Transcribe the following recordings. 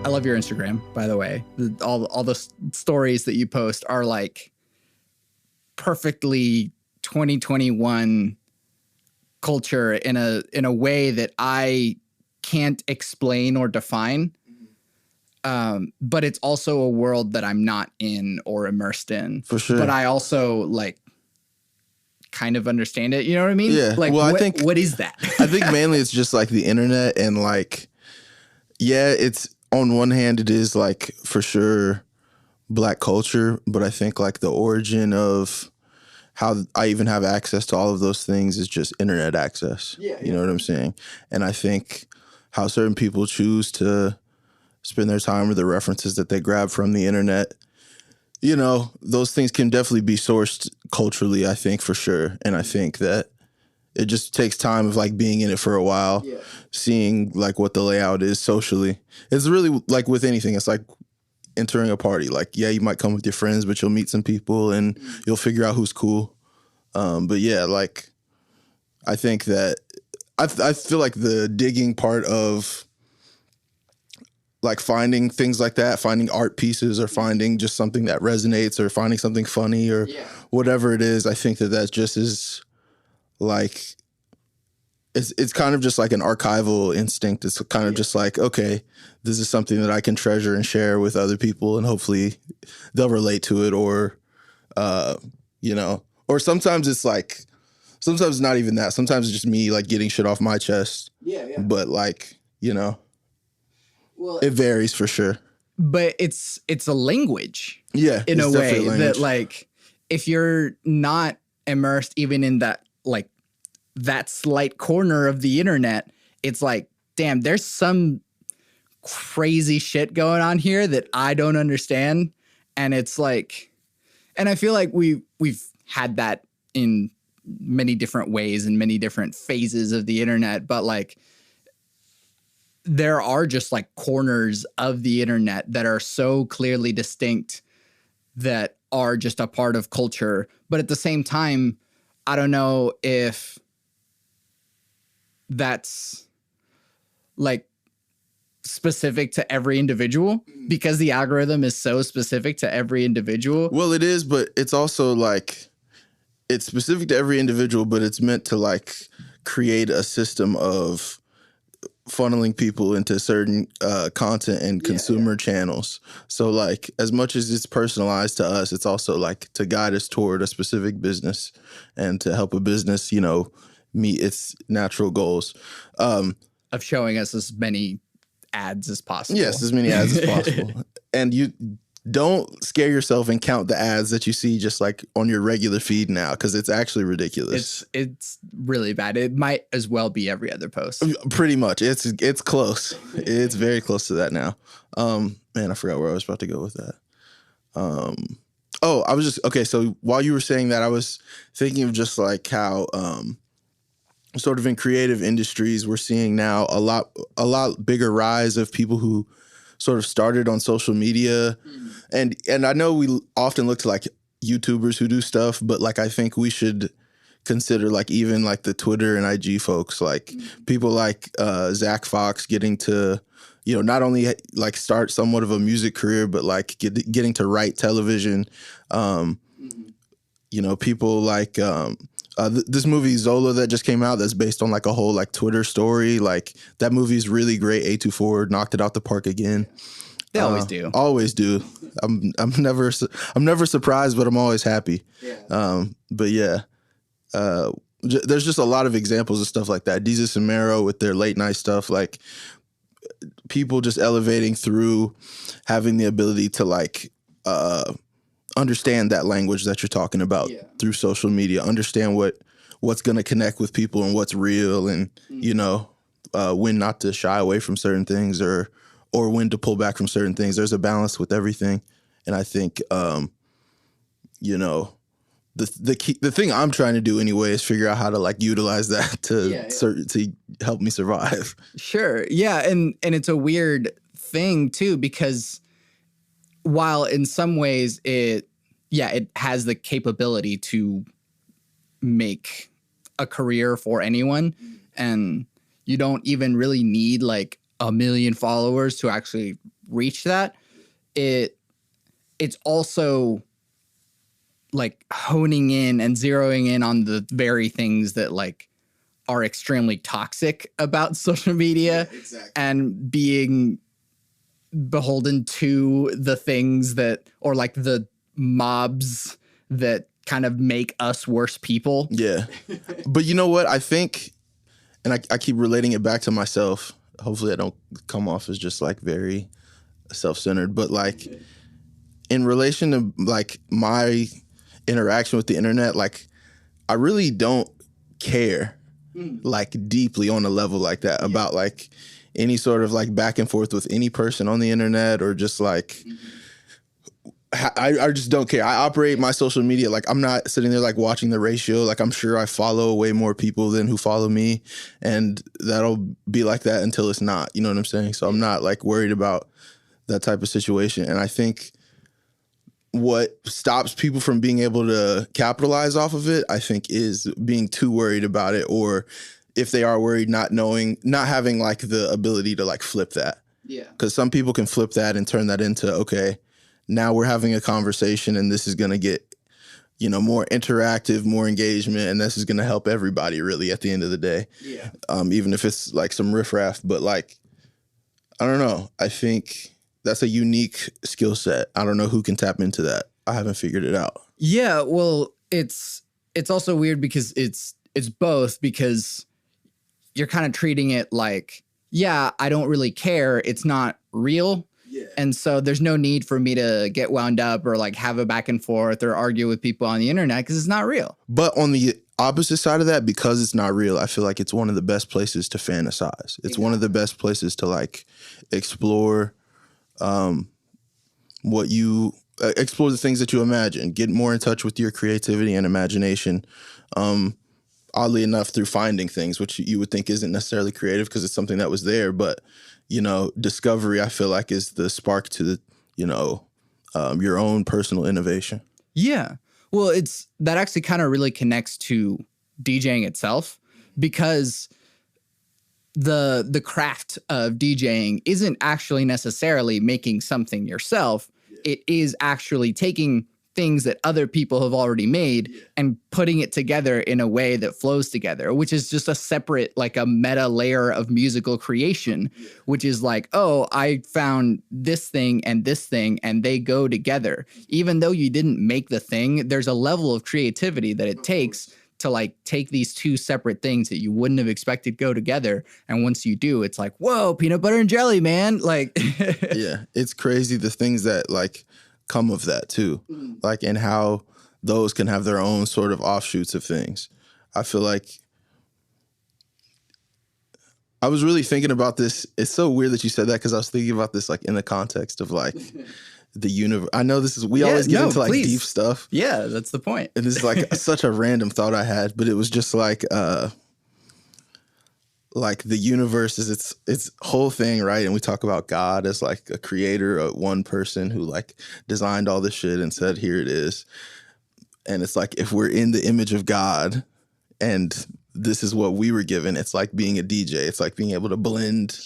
I love your Instagram, by the way. All the stories that you post are like perfectly 2021 culture in a way that I can't explain or define. But it's also a world that I'm not in or immersed in. For sure. But I also like kind of understand it. You know what I mean? Yeah. Like, well, what is that? I think mainly it's just like the internet and like, yeah, it's on one hand, it is like for sure Black culture. But I think like the origin of how I even have access to all of those things is just internet access. Yeah. You know what I'm saying? And I think how certain people choose to spend their time or the references that they grab from the internet, you know, those things can definitely be sourced culturally, I think, for sure. And I think that it just takes time of like being in it for a while, seeing like what the layout is socially. It's really like with anything, it's like entering a party. Like, yeah, you might come with your friends, but you'll meet some people and you'll figure out who's cool. But yeah, like I think that I feel like the digging part of like finding things like that, finding art pieces or finding just something that resonates or finding something funny or whatever it is, I think that just is like, it's kind of just like an archival instinct. It's kind of just like, okay, this is something that I can treasure and share with other people and hopefully they'll relate to it or, you know, or sometimes it's like, sometimes not even that. Sometimes it's just me like getting shit off my chest. Yeah. But like, you know. Well, it varies for sure. But it's a language. Yeah. In a way that like if you're not immersed even in that like that slight corner of the internet, it's like, damn, there's some crazy shit going on here that I don't understand. And it's like, and I feel like we've had that in many different ways and many different phases of the internet, but like there are just like corners of the internet that are so clearly distinct that are just a part of culture. But at the same time, I don't know if that's like specific to every individual because the algorithm is so specific to every individual. Well, it is, but it's also like, it's specific to every individual, but it's meant to like create a system of funneling people into certain content and consumer channels. So like as much as it's personalized to us, it's also like to guide us toward a specific business and to help a business, you know, meet its natural goals. Of showing us as many ads as possible. Yes, as many ads as possible. And you don't scare yourself and count the ads that you see just like on your regular feed now, because it's actually ridiculous. It's really bad. It might as well be every other post. Pretty much. It's close. It's very close to that now. Man, I forgot where I was about to go with that. I was just, okay, so while you were saying that, I was thinking of just like how sort of in creative industries, we're seeing now a lot bigger rise of people who sort of started on social media. And I know we often look to like YouTubers who do stuff, but like I think we should consider like even like the Twitter and IG folks, like people like Zach Fox getting to, you know, not only like start somewhat of a music career, but like getting to write television. You know, people like this movie Zola that just came out that's based on like a whole like Twitter story. Like that movie is really great. A24 knocked it out the park again. They always do. Always do. I'm never surprised, but I'm always happy. But yeah, there's just a lot of examples of stuff like that. Deezus and Mero with their late night stuff, like people just elevating through having the ability to like understand that language that you're talking about through social media, understand what's going to connect with people and what's real, and you know when not to shy away from certain things or when to pull back from certain things. There's a balance with everything, and I think you know the thing I'm trying to do anyway is figure out how to like utilize that to help me survive. Sure, yeah, and it's a weird thing too, because while in some ways it has the capability to make a career for anyone, and you don't even really need like 1 million followers to actually reach that, it's also like honing in and zeroing in on the very things that like are extremely toxic about social media, and being beholden to the things that, or like the mobs that kind of make us worse people. Yeah. But you know what? I think, and I keep relating it back to myself. Hopefully I don't come off as just like very self-centered, but like in relation to like my interaction with the internet, like I really don't care like deeply on a level like that about like any sort of like back and forth with any person on the internet, or just like I just don't care. I operate my social media like I'm not sitting there like watching the ratio. Like I'm sure I follow way more people than who follow me, and that'll be like that until it's not. You know what I'm saying? So I'm not like worried about that type of situation. And I think what stops people from being able to capitalize off of it, I think, is being too worried about it, or if they are worried, not having like the ability to like flip that. Yeah. Because some people can flip that and turn that into, okay, now we're having a conversation and this is going to get, you know, more interactive, more engagement, and this is going to help everybody really at the end of the day. Yeah. Even if it's like some riffraff, but like, I don't know. I think that's a unique skill set. I don't know who can tap into that. I haven't figured it out. Yeah, well, it's also weird because it's both, because you're kind of treating it like, yeah, I don't really care. It's not real. Yeah. And so there's no need for me to get wound up or like have a back and forth or argue with people on the internet because it's not real. But on the opposite side of that, because it's not real, I feel like it's one of the best places to fantasize. It's one of the best places to like explore explore the things that you imagine, get more in touch with your creativity and imagination. Oddly enough, through finding things, which you would think isn't necessarily creative because it's something that was there. But, you know, discovery, I feel like, is the spark to the, you know, your own personal innovation. Yeah. Well, that actually kind of really connects to DJing itself, because the craft of DJing isn't actually necessarily making something yourself. It is actually taking things that other people have already made and putting it together in a way that flows together, which is just a separate, like a meta layer of musical creation, which is like, oh, I found this thing and they go together. Even though you didn't make the thing, there's a level of creativity that it takes to like take these two separate things that you wouldn't have expected go together. And once you do, it's like, whoa, peanut butter and jelly, man. Like, yeah, it's crazy the things that like come of that too. Like, and how those can have their own sort of offshoots of things. I feel like I was really thinking about this. It's so weird that you said that, because I was thinking about this like in the context of like the universe. I know we always get into like deep stuff. Yeah, that's the point. And this is like such a random thought I had, but it was just like the universe is its whole thing, right? And we talk about God as like a creator, one person who like designed all this shit and said, here it is. And it's like, if we're in the image of God and this is what we were given, it's like being a DJ. It's like being able to blend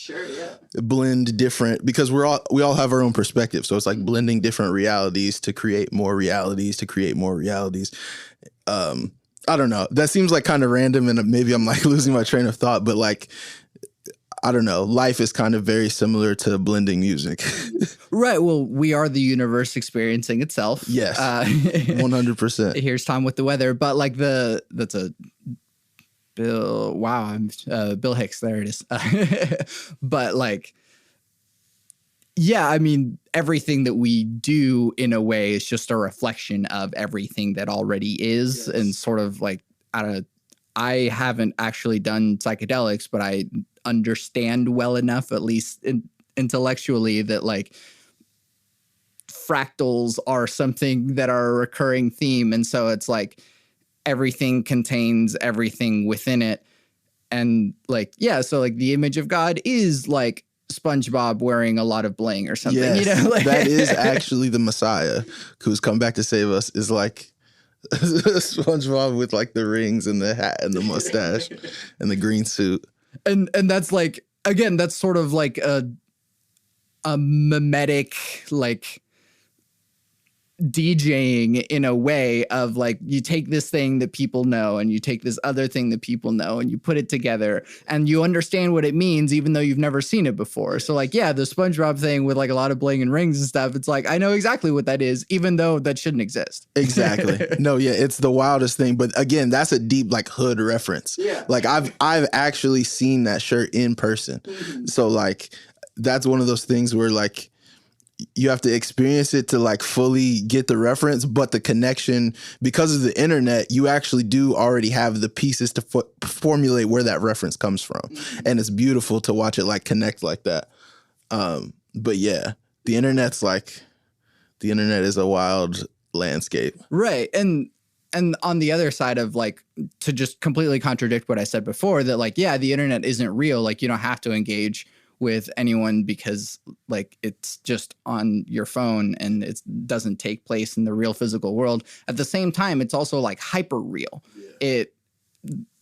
different, because we all have our own perspective. So it's like blending different realities to create more realities, I don't know. That seems like kind of random, and maybe I'm like losing my train of thought, but like, I don't know. Life is kind of very similar to blending music. Right. Well, we are the universe experiencing itself. Yes. 100%. Here's Tom with the weather. But like that's a Bill. Wow. I'm Bill Hicks. There it is. But like, yeah, I mean, everything that we do in a way is just a reflection of everything that already is. Yes. And sort of like, I haven't actually done psychedelics, but I understand well enough, at least intellectually, that like fractals are something that are a recurring theme. And so it's like everything contains everything within it. And like, yeah, so like the image of God is like SpongeBob wearing a lot of bling or something. Yes, you know, like, that is actually the Messiah who's come back to save us, is like SpongeBob with like the rings and the hat and the mustache and the green suit. And that's like, again, that's sort of like a mimetic like DJing in a way of like, you take this thing that people know and you take this other thing that people know and you put it together and you understand what it means even though you've never seen it before. So like, yeah, the SpongeBob thing with like a lot of bling and rings and stuff, it's like, I know exactly what that is, even though that shouldn't exist. Exactly. No, yeah, it's the wildest thing. But again, that's a deep like hood reference. Yeah. Like I've actually seen that shirt in person. Mm-hmm. So like that's one of those things where like you have to experience it to like fully get the reference, but the connection, because of the internet, you actually do already have the pieces to formulate where that reference comes from. Mm-hmm. And it's beautiful to watch it like connect like that. But yeah, the internet is a wild landscape. Right. And on the other side of like, to just completely contradict what I said before, that like, yeah, the internet isn't real. Like you don't have to engage with anyone because like it's just on your phone and it doesn't take place in the real physical world. At the same time, it's also like hyper real. Yeah. It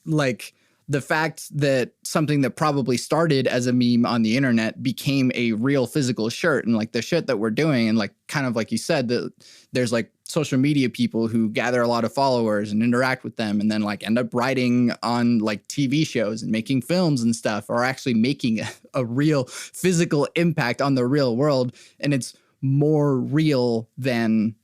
like the fact that something that probably started as a meme on the internet became a real physical shirt, and like the shit that we're doing, and like kind of like you said, that there's like social media people who gather a lot of followers and interact with them and then like end up writing on like TV shows and making films and stuff, or actually making a real physical impact on the real world. And it's more real than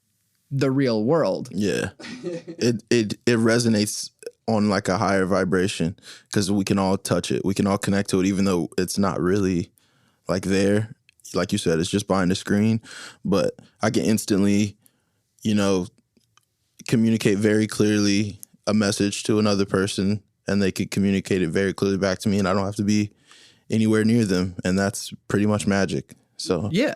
the real world. Yeah. It resonates on like a higher vibration because we can all touch it. We can all connect to it, even though it's not really like there. Like you said, it's just behind the screen, but I can instantly, communicate very clearly a message to another person and they could communicate it very clearly back to me and I don't have to be anywhere near them. And that's pretty much magic. So, yeah,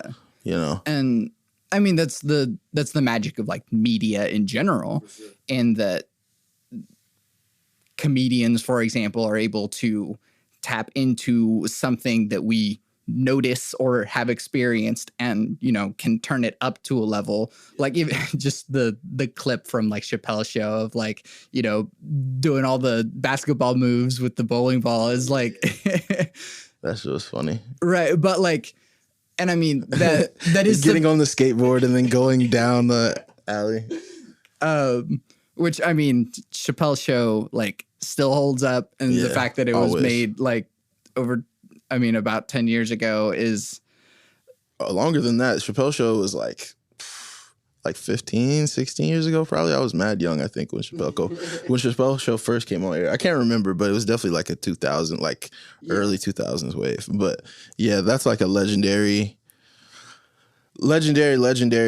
and I mean, that's the magic of like media in general, and that comedians, for example, are able to tap into something that we notice or have experienced and, can turn it up to a level. Like even just the clip from like Chappelle's show of like, doing all the basketball moves with the bowling ball is like that shit was funny. Right. But like, and I mean that is getting on the skateboard and then going down the alley. Which I mean, Chappelle's show like still holds up, and the fact that it was made like about 10 years ago is longer than that. Chappelle's show was like 15, 16 years ago, probably. I was mad young, I think, when Chappelle's show first came on air. I can't remember, but it was definitely like a 2000, like early 2000s wave. But yeah, that's like a legendary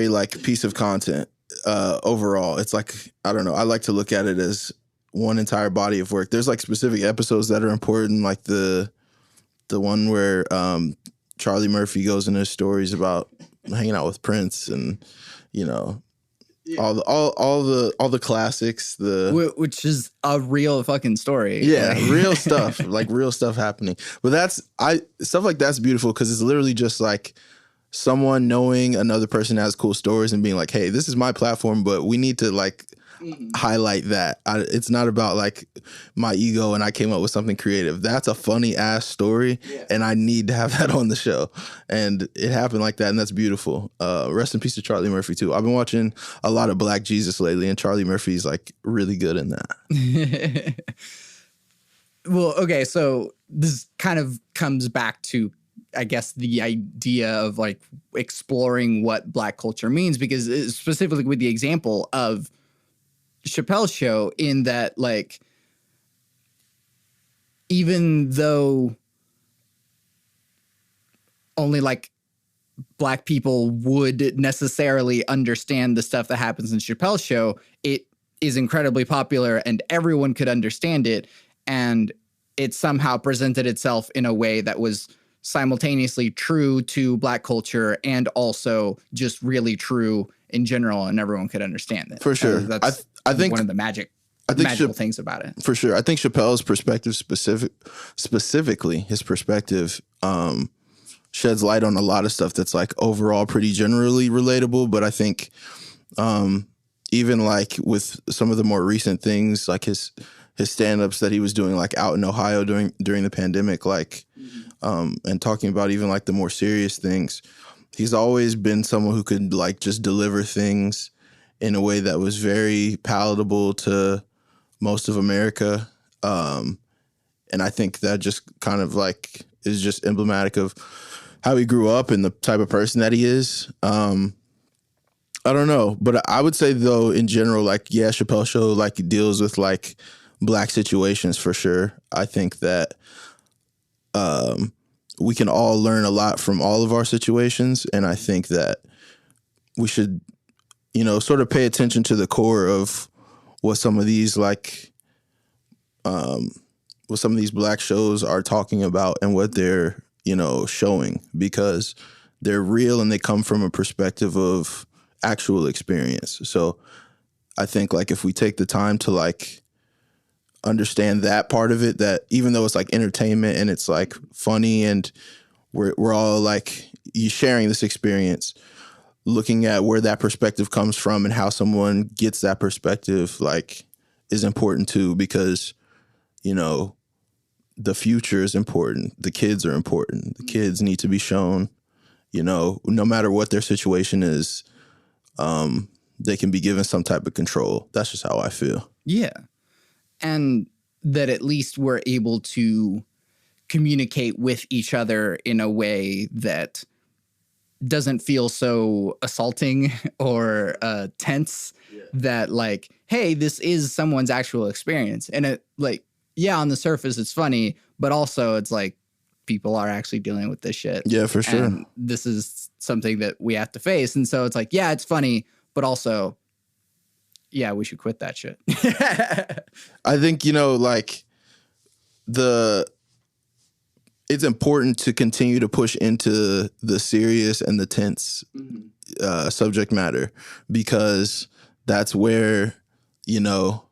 like piece of content. Overall, it's like, I don't know, I like to look at it as one entire body of work. There's like specific episodes that are important, like the one where Charlie Murphy goes into his stories about hanging out with Prince, and all the classics, which is a real fucking story. Yeah, real stuff, like real stuff happening. But stuff like that's beautiful because it's literally just like someone knowing another person has cool stories and being like, hey, this is my platform, but we need to like highlight that. It's not about like my ego and I came up with something creative. That's a funny ass story, and I need to have that on the show. And it happened like that, and that's beautiful. Rest in peace to Charlie Murphy too. I've been watching a lot of Black Jesus lately, and Charlie Murphy's like really good in that. Well, okay, so this kind of comes back to, I guess, the idea of like exploring what Black culture means, because specifically with the example of Chappelle's show, in that like, even though only like Black people would necessarily understand the stuff that happens in Chappelle's show, it is incredibly popular and everyone could understand it. And it somehow presented itself in a way that was simultaneously true to Black culture and also just really true in general, and everyone could understand it. For sure. I think one of the magical things about it. For sure. I think Chappelle's perspective specifically, his perspective sheds light on a lot of stuff that's like overall pretty generally relatable. But I think even like with some of the more recent things, like his stand-ups that he was doing like out in Ohio during the pandemic, like and talking about even like the more serious things. He's always been someone who could like just deliver things in a way that was very palatable to most of America. And I think that just kind of like is just emblematic of how he grew up and the type of person that he is. I don't know, but I would say though, in general, like, yeah, Chappelle Show, like, deals with like black situations for sure. I think that we can all learn a lot from all of our situations. And I think that we should, you know, sort of pay attention to the core of what some of these like, what some of these black shows are talking about and what they're, you know, showing, because they're real and they come from a perspective of actual experience. So I think like if we take the time to like understand that part of it, that even though it's like entertainment and it's like funny and we're all like you sharing this experience, looking at where that perspective comes from and how someone gets that perspective like is important too, because, you know, the future is important. The kids are important. The kids need to be shown, you know, no matter what their situation is, they can be given some type of control. That's just how I feel. Yeah. And that at least we're able to communicate with each other in a way that doesn't feel so assaulting or tense. Yeah. That like, hey, this is someone's actual experience. And it like, yeah, on the surface it's funny, but also it's like people are actually dealing with this shit. Yeah, for sure. And this is something that we have to face. And so it's like, yeah, it's funny, but also, yeah, we should quit that shit. I think, you know, like it's important to continue to push into the serious and the tense subject matter, because that's where, you know,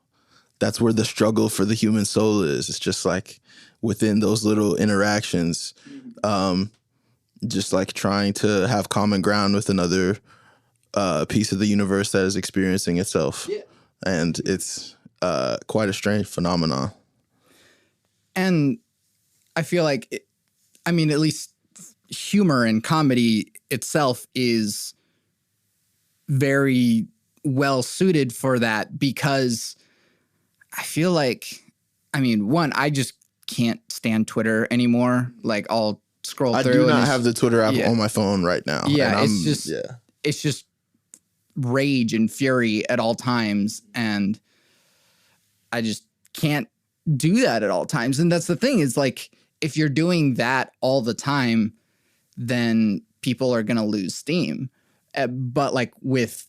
that's where the struggle for the human soul is. It's just like within those little interactions, just like trying to have common ground with another piece of the universe that is experiencing itself. Yeah. And it's quite a strange phenomenon. And I feel like, at least humor and comedy itself is very well suited for that, because I feel like, one, I just can't stand Twitter anymore. Like I'll scroll through. I do not have the Twitter app on my phone right now. Yeah, it's just rage and fury at all times, and I just can't do that at all times. And that's the thing, is like, if you're doing that all the time, then people are going to lose steam. But like with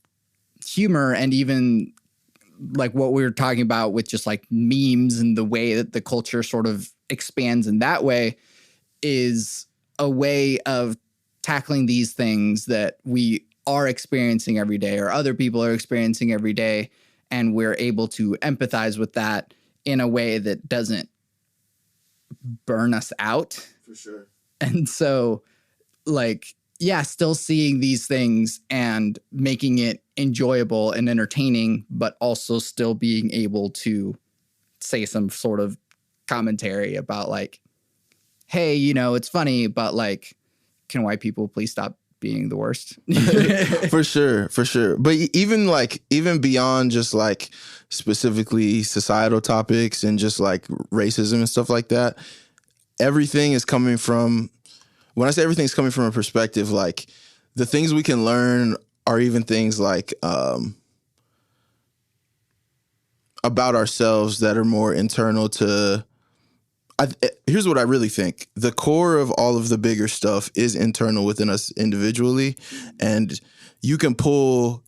humor, and even like what we were talking about with just like memes and the way that the culture sort of expands in that way, is a way of tackling these things that we are experiencing every day or other people are experiencing every day. And we're able to empathize with that in a way that doesn't burn us out. For sure. And so like, yeah, still seeing these things and making it enjoyable and entertaining, but also still being able to say some sort of commentary about like, hey, you know, it's funny, but like, can white people please stop being the worst? For sure. But even beyond just like specifically societal topics and just like racism and stuff like that, everything is coming from, when I say everything's coming from a perspective, like the things we can learn are even things like about ourselves that are more internal to, here's what I really think. The core of all of the bigger stuff is internal within us individually. And you can pull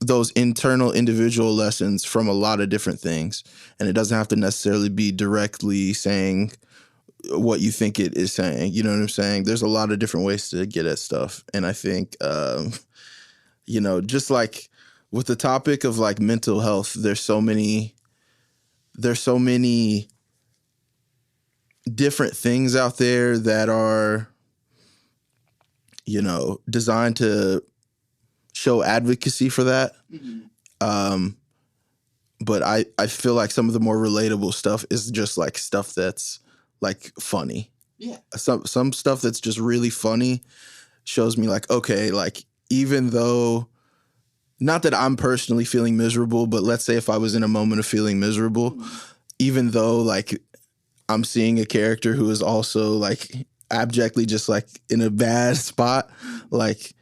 those internal individual lessons from a lot of different things. And it doesn't have to necessarily be directly saying what you think it is saying. You know what I'm saying? There's a lot of different ways to get at stuff. And I think, you know, just like with the topic of like mental health, there's so many different things out there that are, you know, designed to show advocacy for that. Mm-hmm. But I feel like some of the more relatable stuff is just like stuff that's like funny. Yeah. Some stuff that's just really funny shows me like, okay, like even though, not that I'm personally feeling miserable, but let's say if I was in a moment of feeling miserable, even though like I'm seeing a character who is also like abjectly just like in a bad spot, like,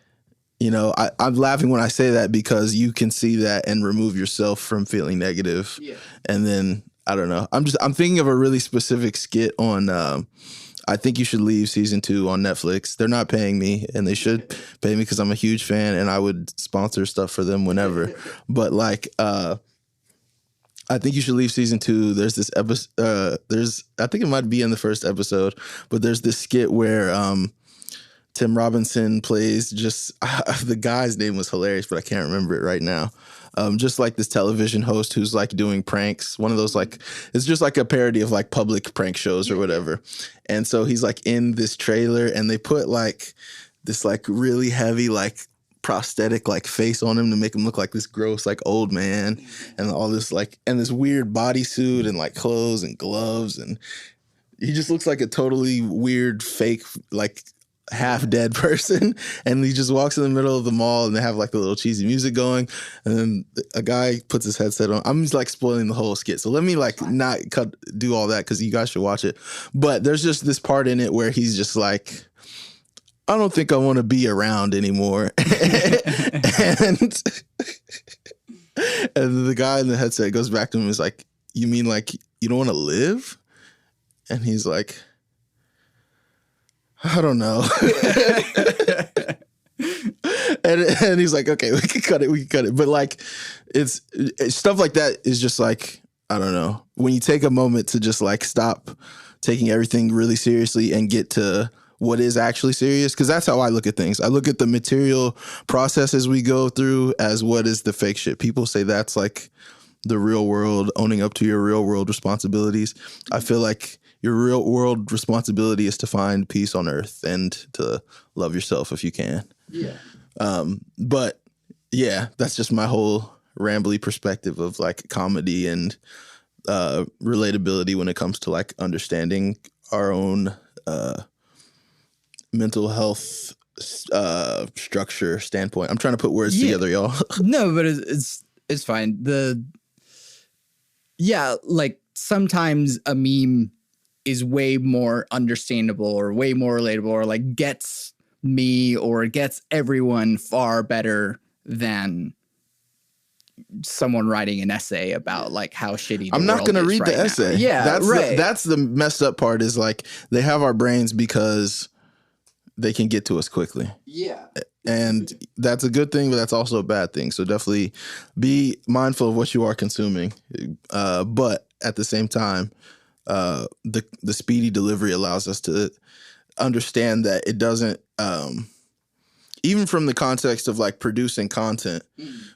you know, I'm laughing when I say that because you can see that and remove yourself from feeling negative. Yeah. And then I don't know. I'm thinking of a really specific skit on I Think You Should Leave season 2 on Netflix. They're not paying me, and they should pay me because I'm a huge fan and I would sponsor stuff for them whenever. But like, I Think You Should Leave season 2. There's this episode. I think it might be in the first episode, but there's this skit where Tim Robinson plays just the guy's name was hilarious, but I can't remember it right now. Just like this television host who's like doing pranks. One of those like, it's just like a parody of like public prank shows or whatever. And so he's like in this trailer and they put like this like really heavy like prosthetic like face on him to make him look like this gross like old man and all this like, and this weird bodysuit and like clothes and gloves, and he just looks like a totally weird fake like half dead person, and he just walks in the middle of the mall and they have like the little cheesy music going, and then a guy puts his headset on. I'm just like spoiling the whole skit, so let me like not do all that because you guys should watch it. But there's just this part in it where he's just like, I don't think I want to be around anymore. and the guy in the headset goes back to him and is like, you mean like you don't want to live? And he's like, I don't know. and he's like, okay, we can cut it. But like, it's stuff like that is just like, I don't know. When you take a moment to just like stop taking everything really seriously and get to what is actually serious, because that's how I look at things. I look at the material processes we go through as what is the fake shit. People say that's like the real world, owning up to your real world responsibilities. I feel like your real world responsibility is to find peace on earth and to love yourself if you can. Yeah. But yeah, that's just my whole rambly perspective of like comedy and relatability when it comes to like understanding our own mental health structure standpoint. I'm trying to put words together, y'all. No, but it's fine. Like sometimes a meme is way more understandable or way more relatable or like gets me or gets everyone far better than someone writing an essay about like how shitty I'm not going to read the essay. Yeah, that's right. That's the messed up part is like they have our brains because they can get to us quickly. Yeah. And that's a good thing, but that's also a bad thing. So definitely be mindful of what you are consuming. But at the same time, the speedy delivery allows us to understand that it doesn't, even from the context of like producing content,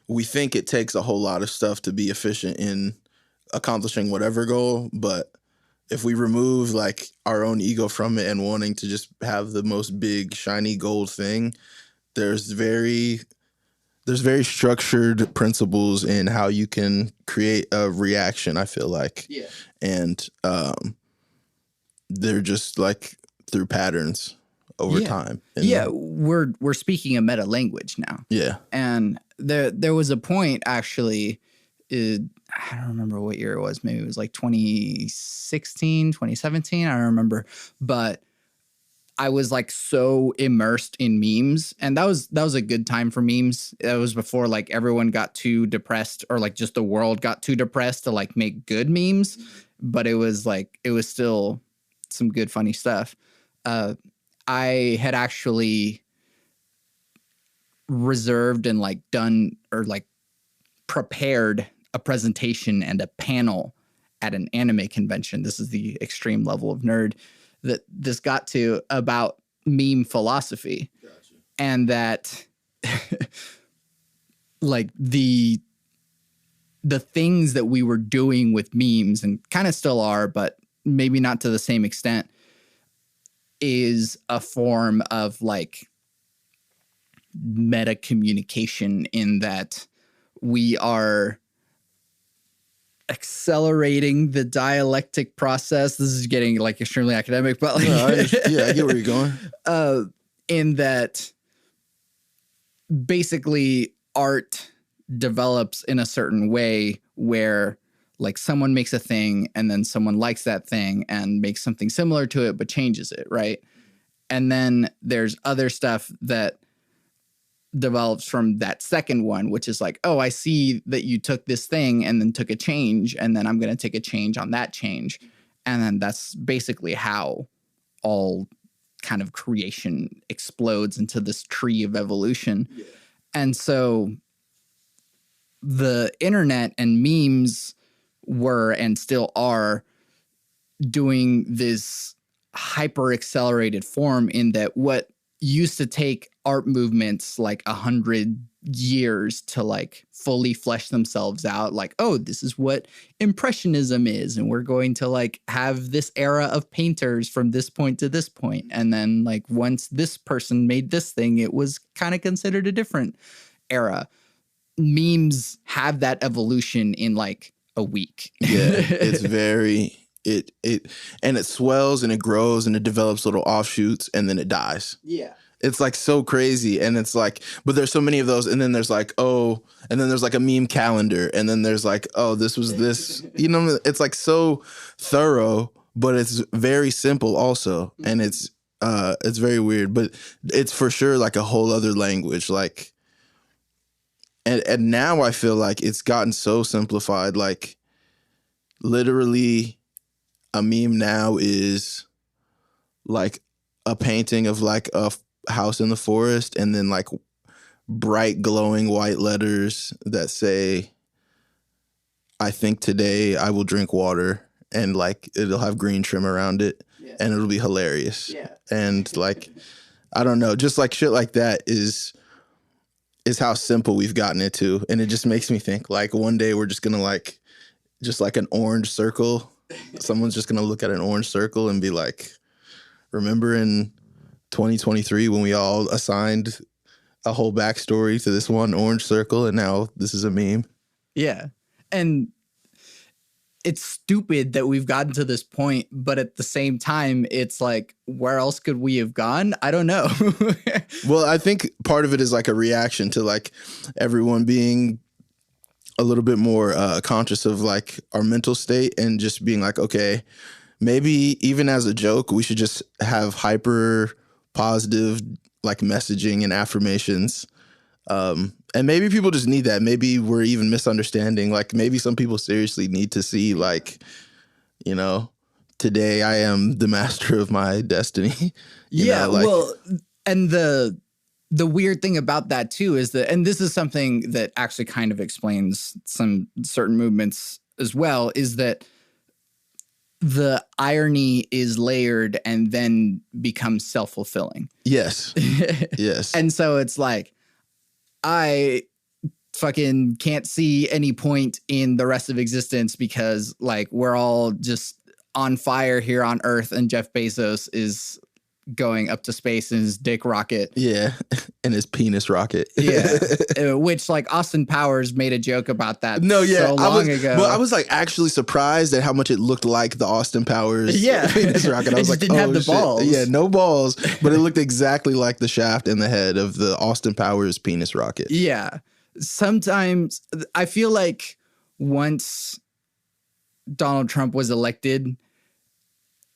we think it takes a whole lot of stuff to be efficient in accomplishing whatever goal. But if we remove like our own ego from it and wanting to just have the most big shiny gold thing, there's very structured principles in how you can create a reaction, I feel like. Yeah. And they're just like through patterns over time. And we're speaking a meta language now. Yeah. And there was a point actually, I don't remember what year it was. Maybe it was like 2016, 2017. I don't remember. But I was like so immersed in memes, and that was a good time for memes. It was before like everyone got too depressed, or like just the world got too depressed to like make good memes. But it was still some good funny stuff. I had actually reserved and like done or like prepared a presentation and a panel at an anime convention. This is the extreme level of nerd that this got to about meme philosophy. Gotcha. And that like the things that we were doing with memes, and kind of still are, but maybe not to the same extent, is a form of like meta communication, in that we are accelerating the dialectic process. This is getting like extremely academic, but like, No, I get where you're going. In that basically art develops in a certain way where like someone makes a thing and then someone likes that thing and makes something similar to it, but changes it. Right. And then there's other stuff that develops from that second one, which is like, oh, I see that you took this thing and then took a change, and then I'm going to take a change on that change. And then that's basically how all kind of creation explodes into this tree of evolution. Yeah. And so the internet and memes were and still are doing this hyper accelerated form in that what used to take art movements like 100 years to like fully flesh themselves out, like, oh, this is what impressionism is, and we're going to like have this era of painters from this point to this point, and then like once this person made this thing, it was kind of considered a different era. Memes have that evolution in like a week. Yeah, it's very it and it swells and it grows and it develops little offshoots and then it dies. Yeah. It's like so crazy. And it's like, but there's so many of those. And then there's like, oh, and then there's like a meme calendar. And then there's like, oh, this was this, you know, it's like so thorough, but it's very simple also. And it's very weird, but it's for sure like a whole other language. Like, and now I feel like it's gotten so simplified. Like literally a meme now is like a painting of like a house in the forest and then like bright glowing white letters that say, I think today I will drink water, and like it'll have green trim around it. Yeah. And it'll be hilarious. Yeah. And like, I don't know, just like shit like that is how simple we've gotten it to. And it just makes me think like one day we're just gonna like, just like an orange circle. Someone's just gonna look at an orange circle and be like, remember in 2023 when we all assigned a whole backstory to this one orange circle and now this is a meme? Yeah. And it's stupid that we've gotten to this point, but at the same time, it's like, where else could we have gone? I don't know. Well, I think part of it is like a reaction to like everyone being a little bit more conscious of like our mental state and just being like, okay, maybe even as a joke, we should just have hyper positive like messaging and affirmations. And maybe people just need that. Maybe we're even misunderstanding. Like maybe some people seriously need to see like, you know, today I am the master of my destiny. Yeah. Know, like, well, and the weird thing about that too is that, and this is something that actually kind of explains some certain movements as well, is that the irony is layered and then becomes self-fulfilling. Yes. Yes. And so it's like, I fucking can't see any point in the rest of existence because like we're all just on fire here on Earth and Jeff Bezos is going up to space in his dick rocket. Yeah. And his penis rocket. Yeah. Which like Austin Powers made a joke about that so long ago. Well, I was like actually surprised at how much it looked like the Austin Powers penis rocket. I was like, didn't have the balls. Yeah, no balls, but it looked exactly like the shaft and the head of the Austin Powers penis rocket. Yeah. Sometimes I feel like once Donald Trump was elected,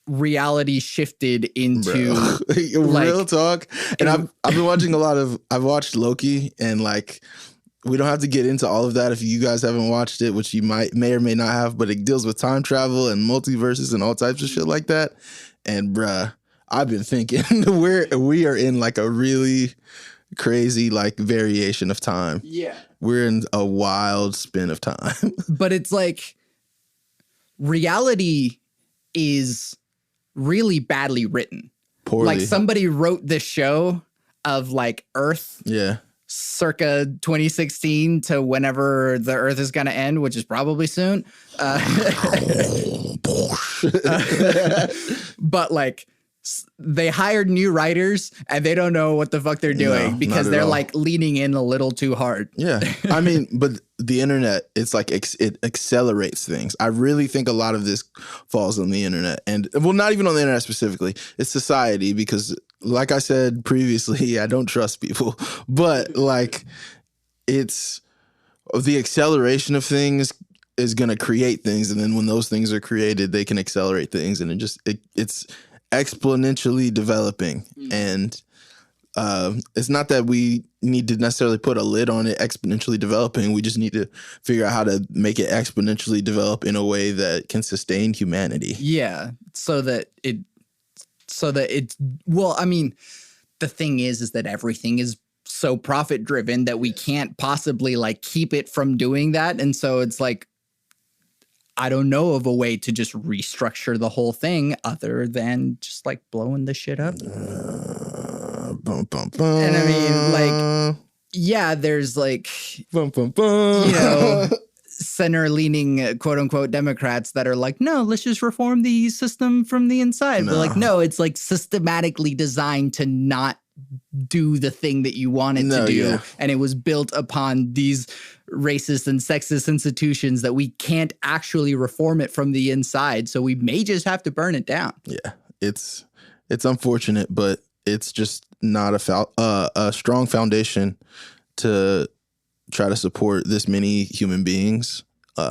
reality shifted into like, real talk. And I've been watching I've watched Loki, and like we don't have to get into all of that if you guys haven't watched it, which you may or may not have, but it deals with time travel and multiverses and all types of shit like that. And bruh, I've been thinking we are in like a really crazy like variation of time. Yeah. We're in a wild spin of time. But it's like reality is really badly written. Poorly. Like somebody wrote this show of like Earth. Yeah. Circa 2016 to whenever the Earth is going to end, which is probably soon. But like they hired new writers and they don't know what the fuck they're doing because they're like leaning in a little too hard. Yeah. I mean, but the internet, it's like it accelerates things. I really think a lot of this falls on the internet, and well, not even on the internet specifically. It's society, because like I said previously, I don't trust people, but like it's the acceleration of things is going to create things. And then when those things are created, they can accelerate things, and it's exponentially developing. And it's not that we need to necessarily put a lid on it exponentially developing. We just need to figure out how to make it exponentially develop in a way that can sustain humanity. Yeah. So that well, I mean, the thing is that everything is so profit driven that we can't possibly like keep it from doing that. And so it's like, I don't know of a way to just restructure the whole thing other than just like blowing the shit up. And I mean, like, yeah, there's like, center leaning quote unquote Democrats that are like, no, let's just reform the system from the inside. But like, no, it's like systematically designed to not do the thing that you want it to do. Yeah. And it was built upon these racist and sexist institutions that we can't actually reform it from the inside. So we may just have to burn it down. Yeah, it's unfortunate, but it's just not a strong foundation to try to support this many human beings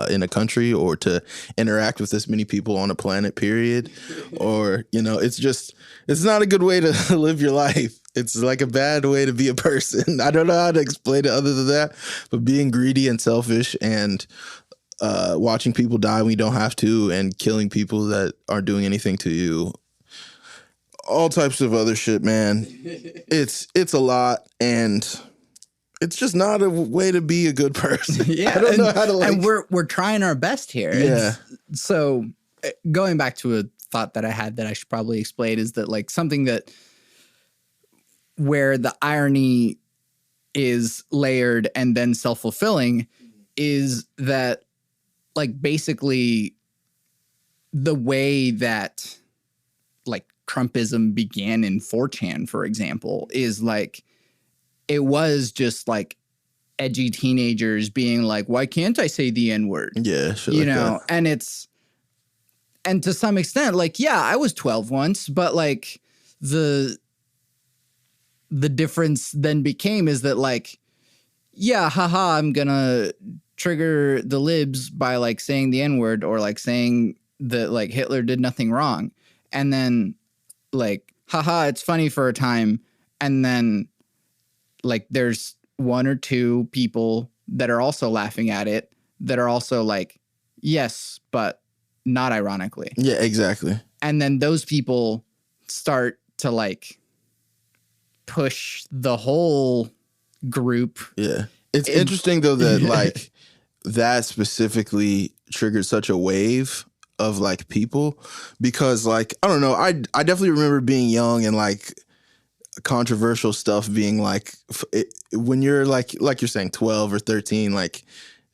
in a country, or to interact with this many people on a planet, period. Or, it's not a good way to live your life. It's like a bad way to be a person. I don't know how to explain it other than that, but being greedy and selfish and watching people die when you don't have to, and killing people that aren't doing anything to you. All types of other shit, man. It's a lot, and it's just not a way to be a good person. Yeah, I don't know how to like. And we're trying our best here. Yeah. So going back to a thought that I had that I should probably explain is that like something that where the irony is layered and then self-fulfilling is that like basically the way that like Trumpism began in 4chan, for example, is like it was just like edgy teenagers being like, why can't I say the N-word? Yeah, shit that. And to some extent, like, yeah, I was 12 once, but like the difference then became is that like, yeah, haha, I'm gonna trigger the libs by like saying the N-word or like saying that like Hitler did nothing wrong. And then like, haha, it's funny for a time. And then like there's one or two people that are also laughing at it that are also like, yes, but not ironically. Yeah, exactly. And then those people start to like push the whole group. Yeah. It's interesting though that like that specifically triggered such a wave of like people, because like, I don't know, I definitely remember being young and like controversial stuff being like when you're like you're saying 12 or 13, like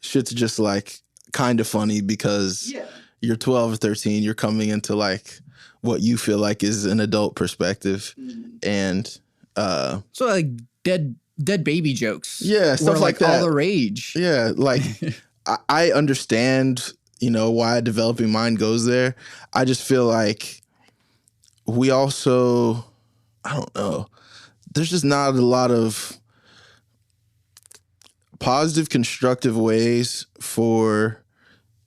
shit's just like kind of funny because you're 12 or 13, you're coming into like what you feel like is an adult perspective. And so like dead baby jokes, stuff like that, all the rage. Like I understand why a developing mind goes there. I just feel like we also, I don't know, there's just not a lot of positive, constructive ways for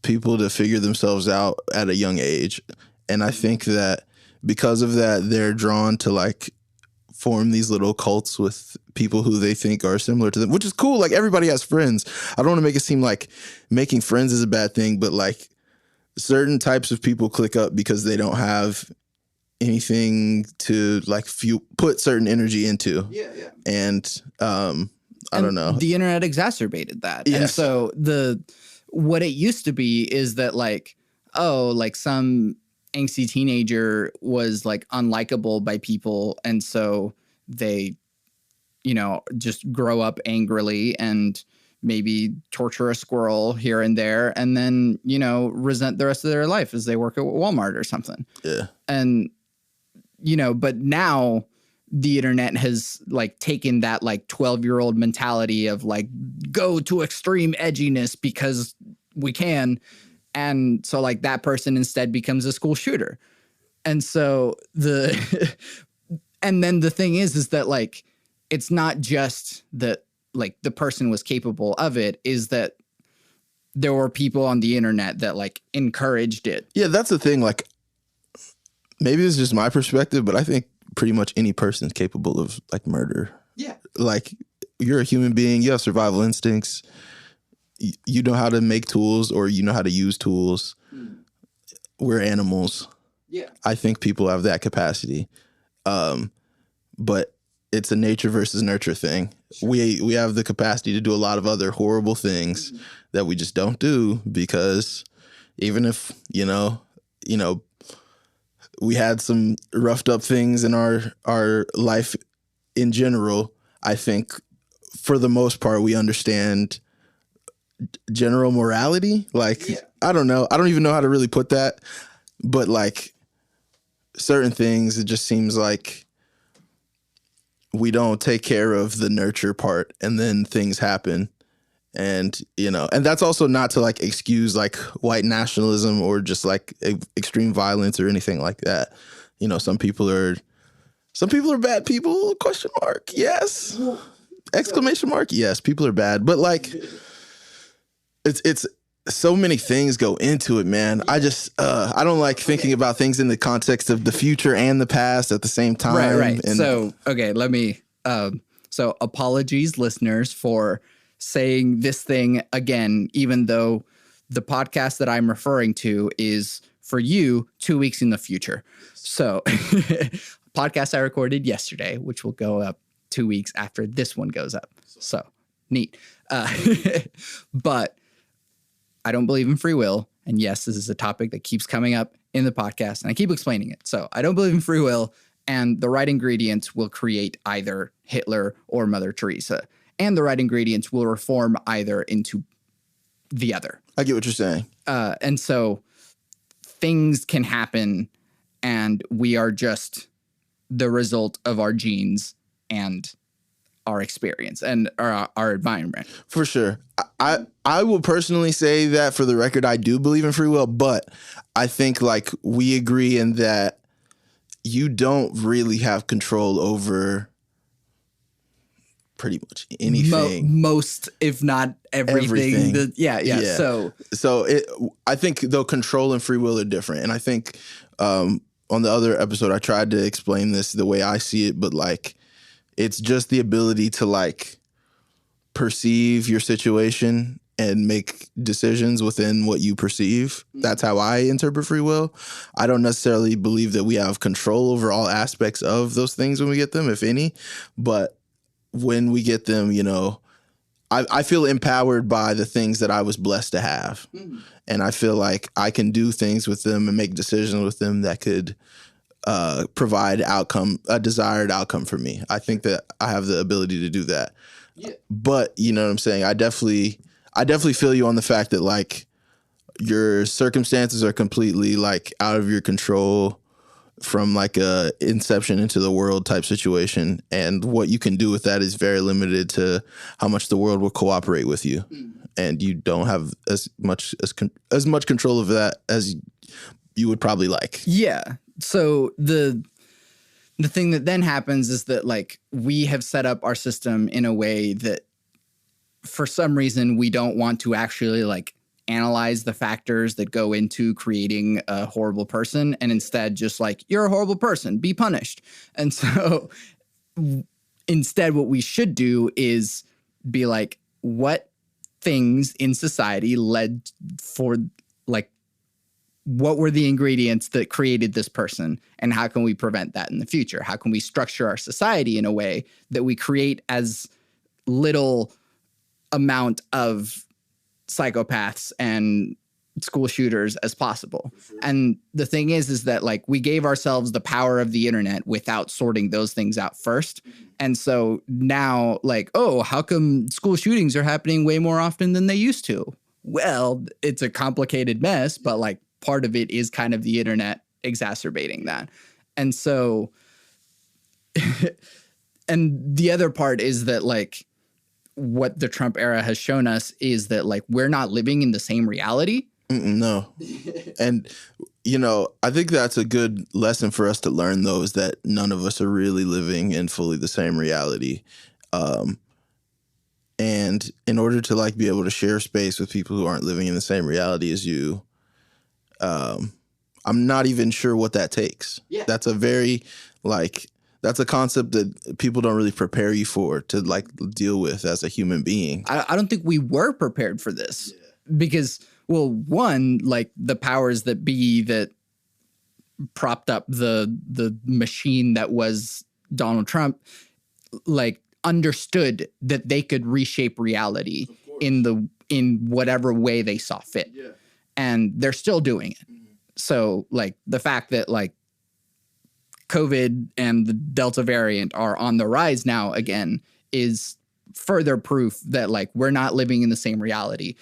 people to figure themselves out at a young age. And I think that because of that, they're drawn to like form these little cults with people who they think are similar to them, which is cool. Like everybody has friends. I don't want to make it seem like making friends is a bad thing, but like certain types of people click up because they don't have anything to like put certain energy into. And I don't know. The internet exacerbated that. Yes. And so what it used to be is that like, oh, like some angsty teenager was like unlikable by people, and so they just grow up angrily and maybe torture a squirrel here and there, and then resent the rest of their life as they work at Walmart or something. Yeah. And but now the internet has like taken that like 12-year-old mentality of like go to extreme edginess because we can. And so like that person instead becomes a school shooter. And so and then the thing is that like, it's not just that like the person was capable of it, is that there were people on the internet that like encouraged it. Yeah, that's the thing. Like, maybe it's just my perspective, but I think pretty much any person is capable of like murder. Yeah. Like, you're a human being, you have survival instincts, you know how to make tools, or you know how to use tools. We're animals. Yeah. I think people have that capacity. But it's a nature versus nurture thing. Sure. We have the capacity to do a lot of other horrible things that we just don't do, because even if, you know, we had some roughed up things in our life in general, I think for the most part we understand general morality. Like, yeah. I don't know. I don't even know how to really put that, but like certain things, it just seems like we don't take care of the nurture part, and then things happen. And, you know, and that's also not to like excuse like white nationalism or just like extreme violence or anything like that. You know, some people are bad people, question mark. Yes. Exclamation mark. Yes. People are bad. But like, it's so many things go into it, man. I just, I don't like thinking about things in the context of the future and the past at the same time. Right. And so, okay, let me, so apologies listeners for saying this thing again, even though the podcast that I'm referring to is for you 2 weeks in the future. So podcast I recorded yesterday, which will go up 2 weeks after this one goes up. So neat. But I don't believe in free will. And yes, this is a topic that keeps coming up in the podcast and I keep explaining it. So I don't believe in free will, and the right ingredients will create either Hitler or Mother Teresa. And the right ingredients will reform either into the other. I get what you're saying. And so things can happen, and we are just the result of our genes and our experience and our environment. For sure. I will personally say that, for the record, I do believe in free will, but I think like we agree in that you don't really have control over pretty much anything. Most, if not everything. Yeah. So I think though control and free will are different. And I think on the other episode, I tried to explain this the way I see it, but like, it's just the ability to like perceive your situation and make decisions within what you perceive. That's how I interpret free will. I don't necessarily believe that we have control over all aspects of those things when we get them, if any. But when we get them, you know, I feel empowered by the things that I was blessed to have. Mm-hmm. And I feel like I can do things with them and make decisions with them that could provide a desired outcome for me. I think that I have the ability to do that. Yeah. But you know what I'm saying? I definitely feel you on the fact that like your circumstances are completely like out of your control from like a inception into the world type situation. And what you can do with that is very limited to how much the world will cooperate with you. Mm. And you don't have as much control of that as you would probably like. Yeah. So the thing that then happens is that like we have set up our system in a way that for some reason we don't want to actually like analyze the factors that go into creating a horrible person, and instead just like, you're a horrible person, be punished. And so instead what we should do is be like, what things in society led for like, what were the ingredients that created this person, and how can we prevent that in the future? How can we structure our society in a way that we create as little amount of psychopaths and school shooters as possible? Sure. And the thing is that like we gave ourselves the power of the internet without sorting those things out first. Mm-hmm. And so now like, oh, how come school shootings are happening way more often than they used to? Well, it's a complicated mess, but like part of it is kind of the internet exacerbating that. And so and the other part is that like what the Trump era has shown us is that like we're not living in the same reality. No. And, you know, I think that's a good lesson for us to learn, though, is that none of us are really living in fully the same reality. And in order to like be able to share space with people who aren't living in the same reality as you, I'm not even sure what that takes. Yeah. That's a very like that's a concept that people don't really prepare you for to like deal with as a human being. I don't think we were prepared for this because, well, one, like the powers that be that propped up the machine that was Donald Trump, like understood that they could reshape reality in whatever way they saw fit. Yeah. And they're still doing it. So like the fact that like COVID and the Delta variant are on the rise now again is further proof that like we're not living in the same reality.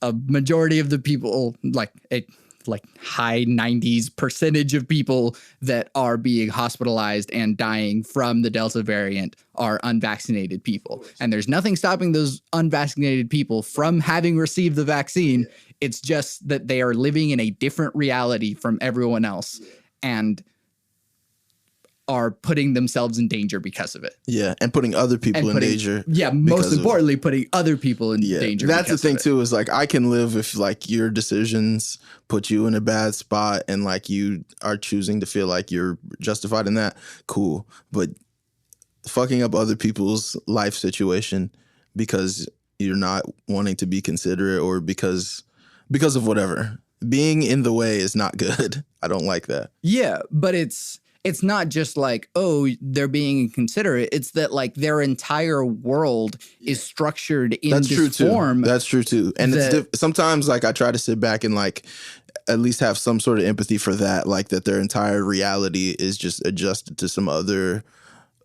A majority of the people, like high 90s% of people that are being hospitalized and dying from the Delta variant are unvaccinated people. And there's nothing stopping those unvaccinated people from having received the vaccine. Yeah. It's just that they are living in a different reality from everyone else and are putting themselves in danger because of it. Yeah, and putting other people in danger. Yeah, most importantly, putting other people in danger. That's the thing too, is like I can live if like your decisions put you in a bad spot and like you are choosing to feel like you're justified in that. Cool. But fucking up other people's life situation because you're not wanting to be considerate or because of whatever. Being in the way is not good. I don't like that. Yeah, but it's not just like, oh, they're being inconsiderate. It's that like their entire world is structured in this form. That's true too. And it's sometimes like I try to sit back and like at least have some sort of empathy for that, like that their entire reality is just adjusted to some other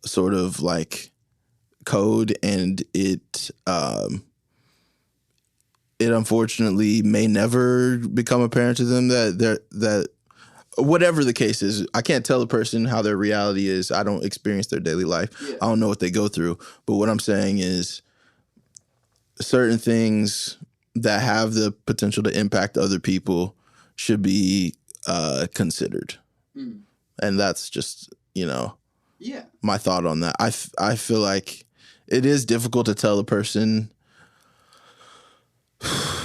sort of like code, and it unfortunately may never become apparent to them that whatever the case is, I can't tell a person how their reality is. I don't experience their daily life. Yeah. I don't know what they go through. But what I'm saying is certain things that have the potential to impact other people should be considered. Mm. And that's just, my thought on that. I feel like it is difficult to tell a person.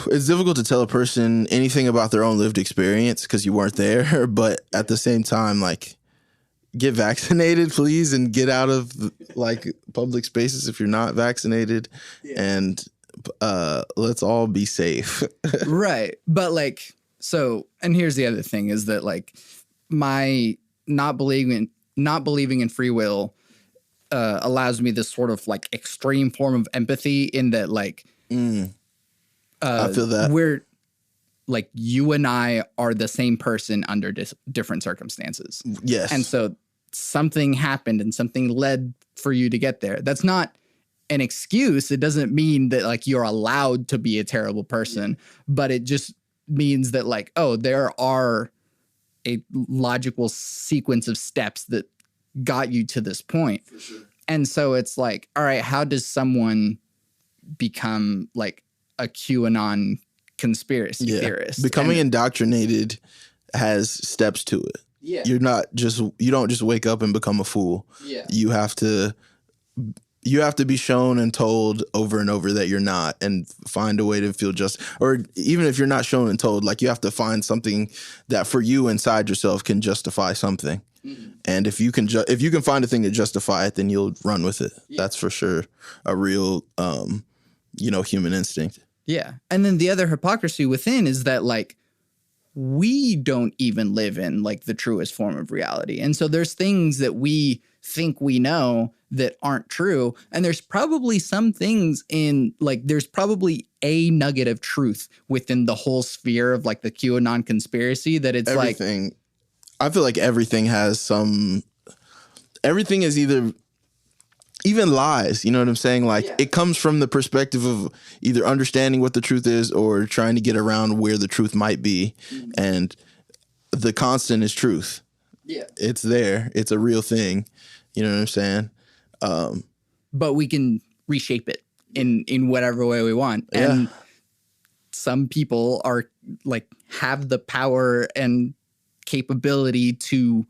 It's difficult to tell a person anything about their own lived experience because you weren't there. But at the same time, like, get vaccinated, please, and get out of like public spaces if you're not vaccinated. Yeah. And let's all be safe. Right. But like, so, and here's the other thing is that like my not believing in free will allows me this sort of like extreme form of empathy in that like, I feel that we're like you and I are the same person under different circumstances. Yes. And so something happened and something led for you to get there. That's not an excuse. It doesn't mean that like you're allowed to be a terrible person, but it just means that like, oh, there are a logical sequence of steps that got you to this point. For sure. And so it's like, all right, how does someone become like a QAnon conspiracy theorist? Becoming indoctrinated has steps to it. Yeah. You don't just wake up and become a fool. Yeah. You have to be shown and told over and over that you're not, and find a way to feel just, or even if you're not shown and told, like you have to find something that for you inside yourself can justify something. Mm-hmm. And if you can find a thing to justify it, then you'll run with it. Yeah. That's for sure a real human instinct. Yeah. And then the other hypocrisy within is that like we don't even live in like the truest form of reality. And so there's things that we think we know that aren't true. And there's probably some things there's probably a nugget of truth within the whole sphere of like the QAnon conspiracy that it's everything, like. I feel like everything is either even lies, you know what I'm saying? Like It comes from the perspective of either understanding what the truth is or trying to get around where the truth might be. Mm-hmm. And the constant is truth. Yeah. It's there. It's a real thing. You know what I'm saying? But we can reshape it in whatever way we want. Yeah. And some people are like have the power and capability to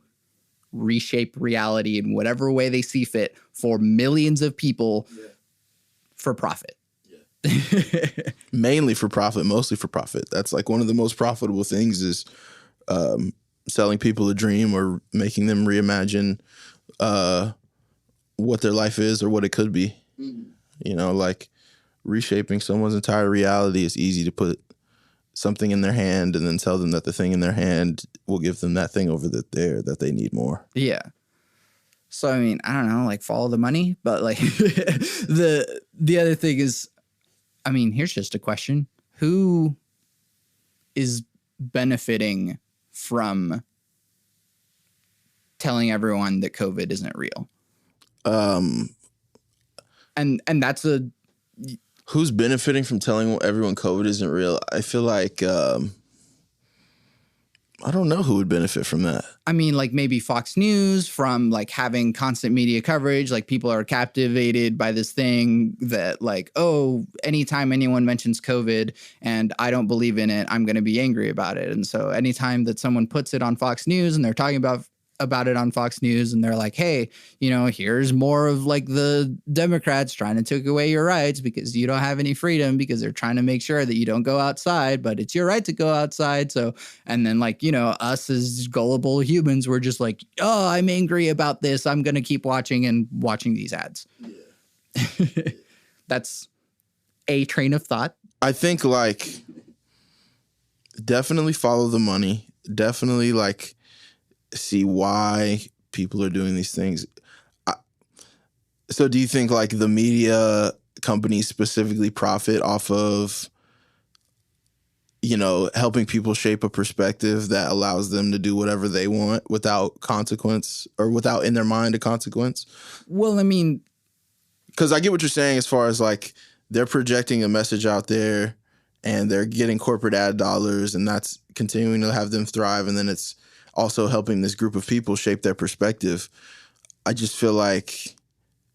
reshape reality in whatever way they see fit for millions of people for profit. Mainly for profit, mostly for profit. That's like one of the most profitable things is selling people a dream or making them reimagine what their life is or what it could be. You know, like reshaping someone's entire reality is easy to put something in their hand and then tell them that the thing in their hand will give them that thing over that they need more. Yeah. So, I mean, I don't know, like follow the money, but like the other thing is, I mean, here's just a question. Who is benefiting from telling everyone that COVID isn't real? And that's who's benefiting from telling everyone COVID isn't real? I feel like I don't know who would benefit from that. I mean, like maybe Fox News from like having constant media coverage, like people are captivated by this thing that like, oh, anytime anyone mentions COVID and I don't believe in it, I'm going to be angry about it. And so anytime that someone puts it on Fox News and they're talking about it on Fox News and they're like, hey, you know, here's more of like the Democrats trying to take away your rights because you don't have any freedom because they're trying to make sure that you don't go outside, but it's your right to go outside. So, and then like, you know, us as gullible humans, we're just like, oh, I'm angry about this. I'm going to keep watching these ads. Yeah. That's a train of thought. I think like definitely follow the money. Definitely like see why people are doing these things. So do you think like the media companies specifically profit off of, you know, helping people shape a perspective that allows them to do whatever they want without consequence or without in their mind a consequence? Well, I mean, because I get what you're saying as far as like they're projecting a message out there and they're getting corporate ad dollars and that's continuing to have them thrive. And then it's also helping this group of people shape their perspective. I just feel like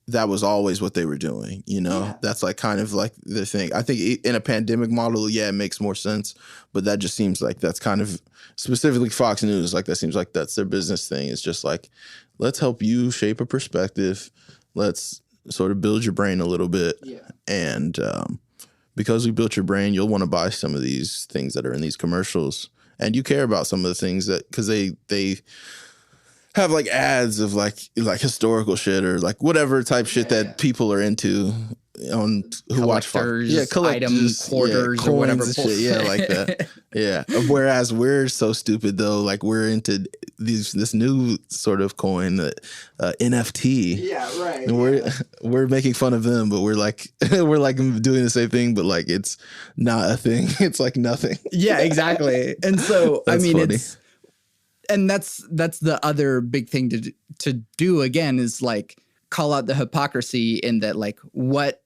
that was always what they were doing, you know? Yeah. That's like kind of like the thing. I think in a pandemic model, yeah, it makes more sense. But that just seems like that's kind of specifically Fox News. Like that seems like that's their business thing. It's just like, let's help you shape a perspective. Let's sort of build your brain a little bit. Yeah. And because we built your brain, you'll want to buy some of these things that are in these commercials. And you care about some of the things that because they have like ads of like historical shit or like whatever type shit that people are into on who watch Fox. Yeah, collectors, hoarders, or whatever shit. Yeah, like that. Yeah. Whereas we're so stupid though, like we're into this new sort of coin, NFT. Yeah, right. And we're making fun of them, but we're like doing the same thing, but like it's not a thing. It's like nothing. Yeah, exactly. And so I mean, funny. That's the other big thing to do again is like call out the hypocrisy in that like what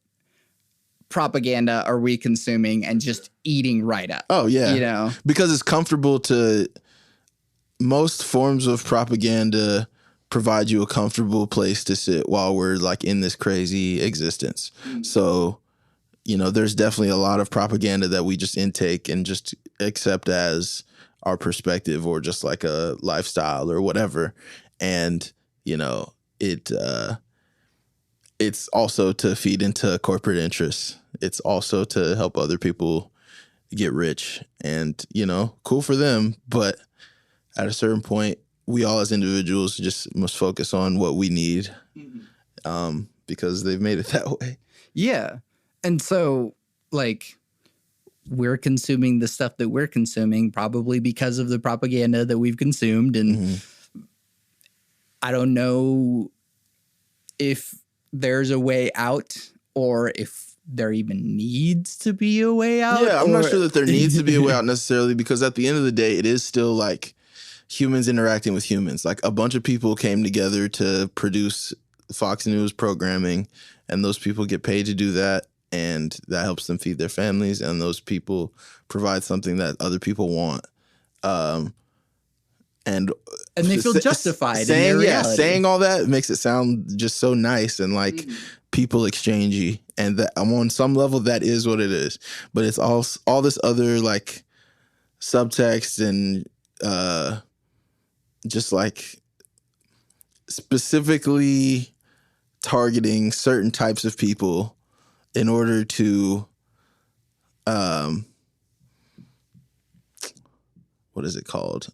propaganda are we consuming and just eating right up. Oh yeah. You know, because it's comfortable to most forms of propaganda provide you a comfortable place to sit while we're like in this crazy existence. Mm-hmm. So, you know, there's definitely a lot of propaganda that we just intake and just accept as our perspective or just like a lifestyle or whatever. And, you know, it's also to feed into corporate interests. It's also to help other people get rich and, you know, cool for them. But at a certain point, we all as individuals just must focus on what we need because they've made it that way. Yeah. And so like we're consuming the stuff that we're consuming probably because of the propaganda that we've consumed. And I don't know if there's a way out or if there even needs to be a way out. Yeah, I'm not sure that there needs to be a way out necessarily because at the end of the day, it is still like humans interacting with humans. Like a bunch of people came together to produce Fox News programming and those people get paid to do that. And that helps them feed their families. And those people provide something that other people want. And And they feel justified in their reality. Saying all that makes it sound just so nice and like people exchangey. And that on some level, that is what it is. But it's all this other like subtext and just like specifically targeting certain types of people in order to what is it called?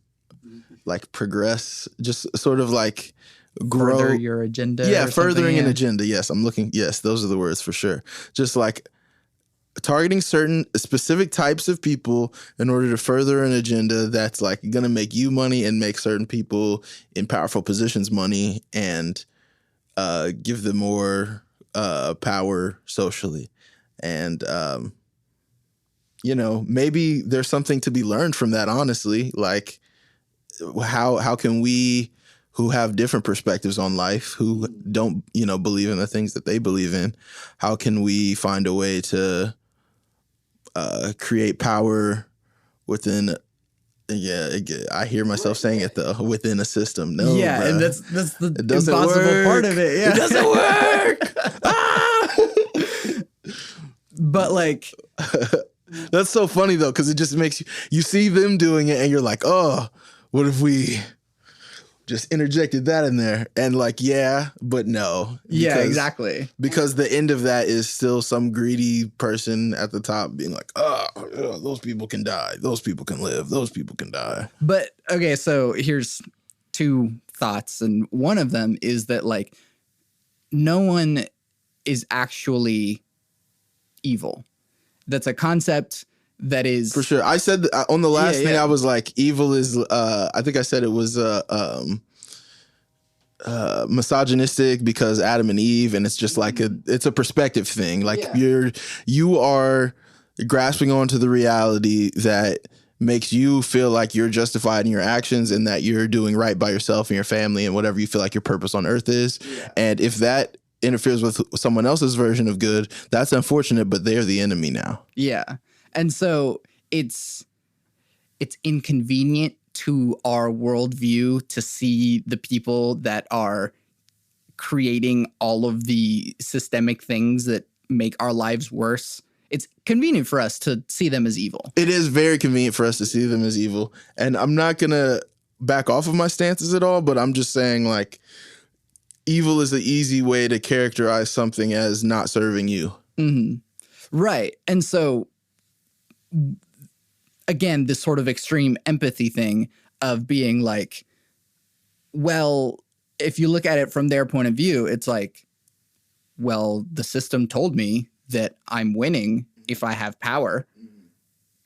Like progress, just sort of like grow. Further your agenda. Yeah, furthering an agenda. Yes, yes, those are the words for sure. Just like targeting certain specific types of people in order to further an agenda that's like going to make you money and make certain people in powerful positions money and give them more power socially. And, maybe there's something to be learned from that, honestly. Like, how can we who have different perspectives on life, who don't, believe in the things that they believe in, how can we find a way to create power within? I hear myself saying it though, within a system. No, yeah, and that's the impossible part of it. Yeah, it doesn't work. But like, that's so funny though, because it just makes you see them doing it, and you're like, oh, what if we just interjected that in there? And like, yeah, but no. Yeah, exactly. Because the end of that is still some greedy person at the top being like, oh, those people can die. Those people can live. Those people can die. But okay, so here's two thoughts. And one of them is that like no one is actually evil. That's a concept that is for sure. I said on the last thing, I was like, evil is. I think I said it was misogynistic because Adam and Eve, and it's just like it's a perspective thing. Like you are grasping onto the reality that makes you feel like you're justified in your actions and that you're doing right by yourself and your family and whatever you feel like your purpose on earth is. Yeah. And if that interferes with someone else's version of good, that's unfortunate, but they're the enemy now. Yeah. And so it's inconvenient to our worldview to see the people that are creating all of the systemic things that make our lives worse. It's convenient for us to see them as evil. It is very convenient for us to see them as evil. And I'm not going to back off of my stances at all, but I'm just saying like evil is the easy way to characterize something as not serving you. Mm-hmm. Right. And so again, this sort of extreme empathy thing of being like, well, if you look at it from their point of view, it's like, well, the system told me that I'm winning if I have power,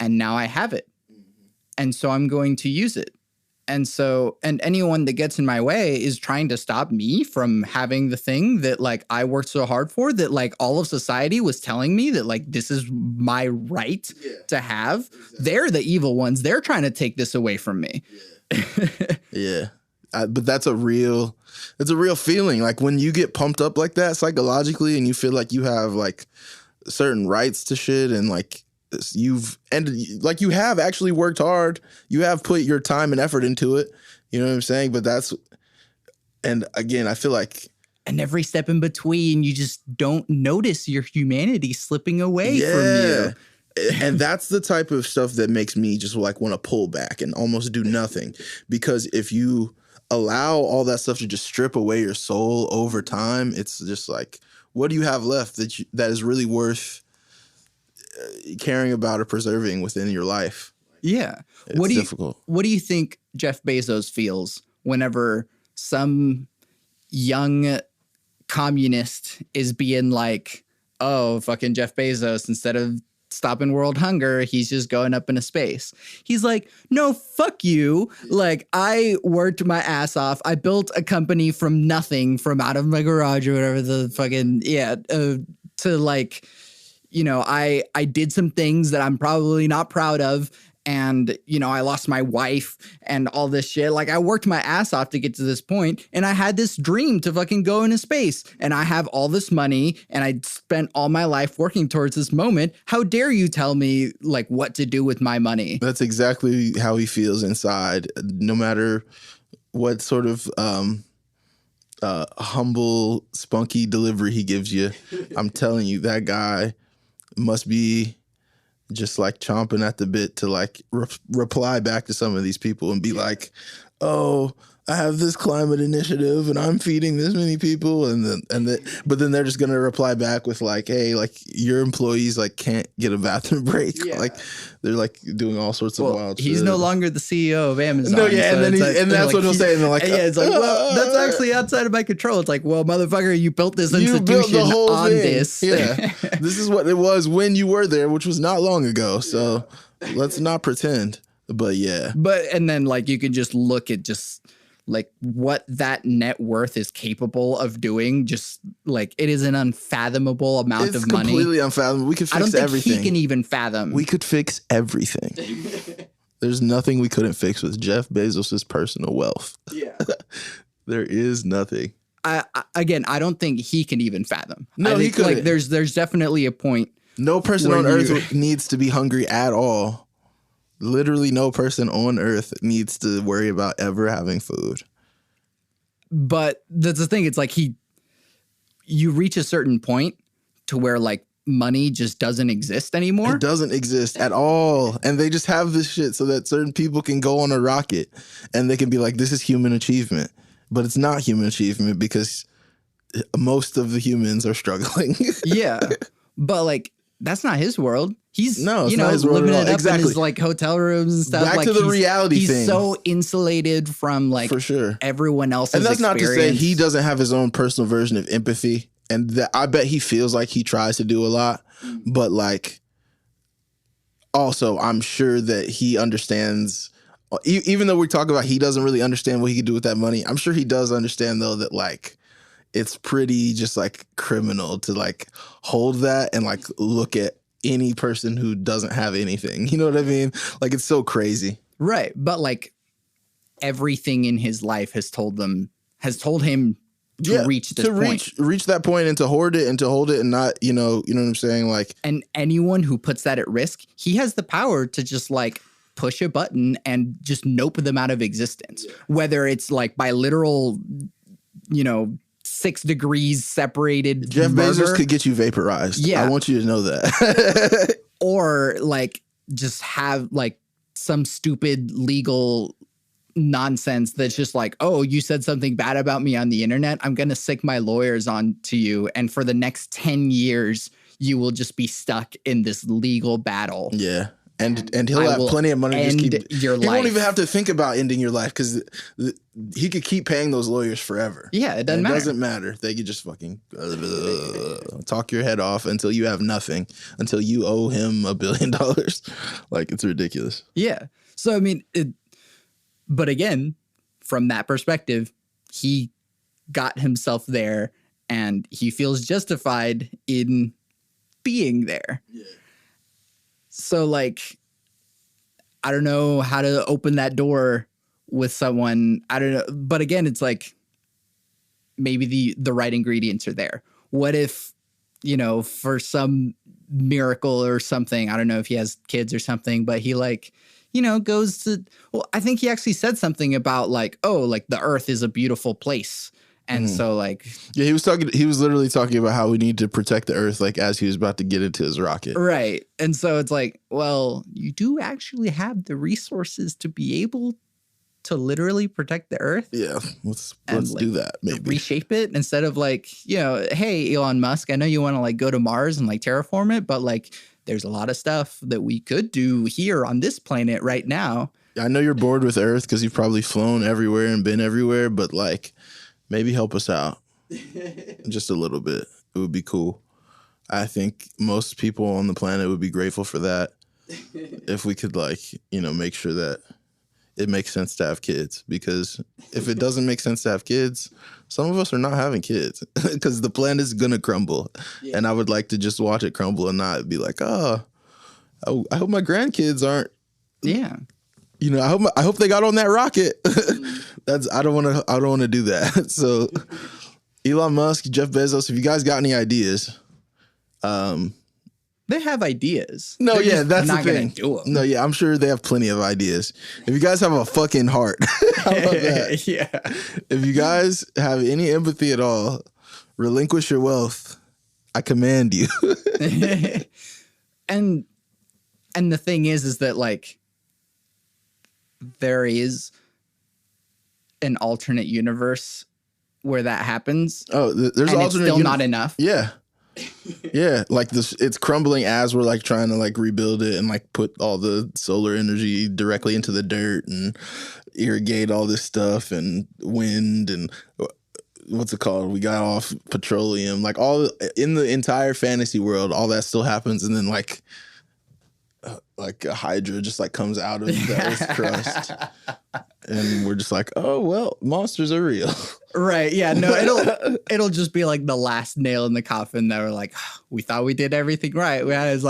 and now I have it. And so I'm going to use it. And so, and anyone that gets in my way is trying to stop me from having the thing that like I worked so hard for, that like all of society was telling me that like this is my right to have. Exactly. They're the evil ones. They're trying to take this away from me. Yeah. But that's a real feeling. Like when you get pumped up like that psychologically and you feel like you have like certain rights to shit and like you have actually worked hard. You have put your time and effort into it. You know what I'm saying? But and again, I feel like. And every step in between, you just don't notice your humanity slipping away from you. And that's the type of stuff that makes me just like want to pull back and almost do nothing. Because if you allow all that stuff to just strip away your soul over time, it's just like, what do you have left that is really worth caring about or preserving within your life? Yeah. It's difficult. What do you think Jeff Bezos feels whenever some young communist is being like, oh, fucking Jeff Bezos, instead of stopping world hunger, he's just going up into space? He's like, no, fuck you. Like, I worked my ass off. I built a company from nothing, from out of my garage or whatever the fucking, to like, you know, I did some things that I'm probably not proud of. And, you know, I lost my wife and all this shit. Like, I worked my ass off to get to this point, and I had this dream to fucking go into space, and I have all this money, and I spent all my life working towards this moment. How dare you tell me like what to do with my money? That's exactly how he feels inside. No matter what sort of humble, spunky delivery he gives you, I'm telling you, that guy must be just like chomping at the bit to like reply back to some of these people and be like, oh, I have this climate initiative and I'm feeding this many people, but then they're just gonna reply back with like, hey, like your employees like can't get a bathroom break. Yeah. Like they're like doing all sorts of wild shit. He's no longer the CEO of Amazon. No, yeah, so and that's what he'll say. And they're like, yeah, it's like, well, that's actually outside of my control. It's like, well, motherfucker, you built this institution on this. Yeah, this is what it was when you were there, which was not long ago. So let's not pretend. But yeah, and then like you can just look at just like what that net worth is capable of doing. Just like it is an unfathomable amount of money. It's completely unfathomable. We could fix everything. I don't think he can even fathom. We could fix everything. There's nothing we couldn't fix with Jeff Bezos' personal wealth. Yeah. There is nothing. I don't think he can even fathom. No, he couldn't. Like there's definitely a point. No person on earth needs to be hungry at all. Literally no person on earth needs to worry about ever having food. But that's the thing. It's like you reach a certain point to where like money just doesn't exist anymore. It doesn't exist at all. And they just have this shit so that certain people can go on a rocket and they can be like, this is human achievement. But it's not human achievement because most of the humans are struggling. Yeah. But like, that's not his world. He's not his world living at all. It up in his like hotel rooms and stuff. Back like, to the reality thing. He's so insulated from like for sure everyone else's And that's experience. Not to say he doesn't have his own personal version of empathy. And that I bet he feels like he tries to do a lot. But like, also, I'm sure that he understands, even though we talk about he doesn't really understand what he could do with that money, I'm sure he does understand though that like, it's pretty just like criminal to like hold that and like look at any person who doesn't have anything. You know what I mean? Like it's so crazy. Right. But like everything in his life has told him to reach this point. Reach that point and to hoard it and to hold it and not, you know what I'm saying? Like, and anyone who puts that at risk, he has the power to just like push a button and just nope them out of existence. Yeah. Whether it's like by literal, 6 degrees separated. Jeff murder. Bezos could get you vaporized. Yeah. I want you to know that. Or like just have like some stupid legal nonsense that's just like, oh, you said something bad about me on the internet. I'm going to sick my lawyers on to you. And for the next 10 years, you will just be stuck in this legal battle. Yeah. And he'll have plenty of money to just keep your life. He won't even have to think about ending your life because he could keep paying those lawyers forever. Yeah, it doesn't matter. It doesn't matter. They could just fucking talk your head off until you have nothing, until you owe him $1 billion. Like, it's ridiculous. Yeah. So, I mean, but again, from that perspective, he got himself there and he feels justified in being there. Yeah. So, like, I don't know how to open that door with someone. I don't know. But again, it's like maybe the right ingredients are there. What if, for some miracle or something, I don't know if he has kids or something, but he like, goes to, well, I think he actually said something about like, oh, like the earth is a beautiful place. And so like, yeah, he was literally talking about how we need to protect the earth, like as he was about to get into his rocket. Right. And so it's like, well, you do actually have the resources to be able to literally protect the earth. Yeah. Let's do that. Maybe reshape it instead of like, hey, Elon Musk, I know you want to like go to Mars and like terraform it, but like there's a lot of stuff that we could do here on this planet right now. I know you're bored with Earth because you've probably flown everywhere and been everywhere, but like, maybe help us out just a little bit. It would be cool. I think most people on the planet would be grateful for that if we could like, make sure that it makes sense to have kids. Because if it doesn't make sense to have kids, some of us are not having kids because the planet is going to crumble. Yeah. And I would like to just watch it crumble and not be like, I hope my grandkids aren't. Yeah. I hope they got on that rocket. I don't want to do that. So Elon Musk, Jeff Bezos, if you guys got any ideas, They have ideas. No, They're yeah, just that's not the gonna thing. do them. No, yeah, I'm sure they have plenty of ideas. If you guys have a fucking heart, how about that? Yeah. If you guys have any empathy at all, relinquish your wealth. I command you. and the thing is that like there is an alternate universe where that happens. Oh, there's and alternate it's still not enough. Yeah. Yeah, like this, it's crumbling as we're like trying to like rebuild it and like put all the solar energy directly into the dirt and irrigate all this stuff and wind and what's it called? We got off petroleum, like all in the entire fantasy world, all that still happens, and then like a hydra just like comes out of the Earth's crust, and we're just like, oh well, monsters are real. Right. Yeah. No, it'll just be like the last nail in the coffin that we're like, oh, we thought we did everything right. It's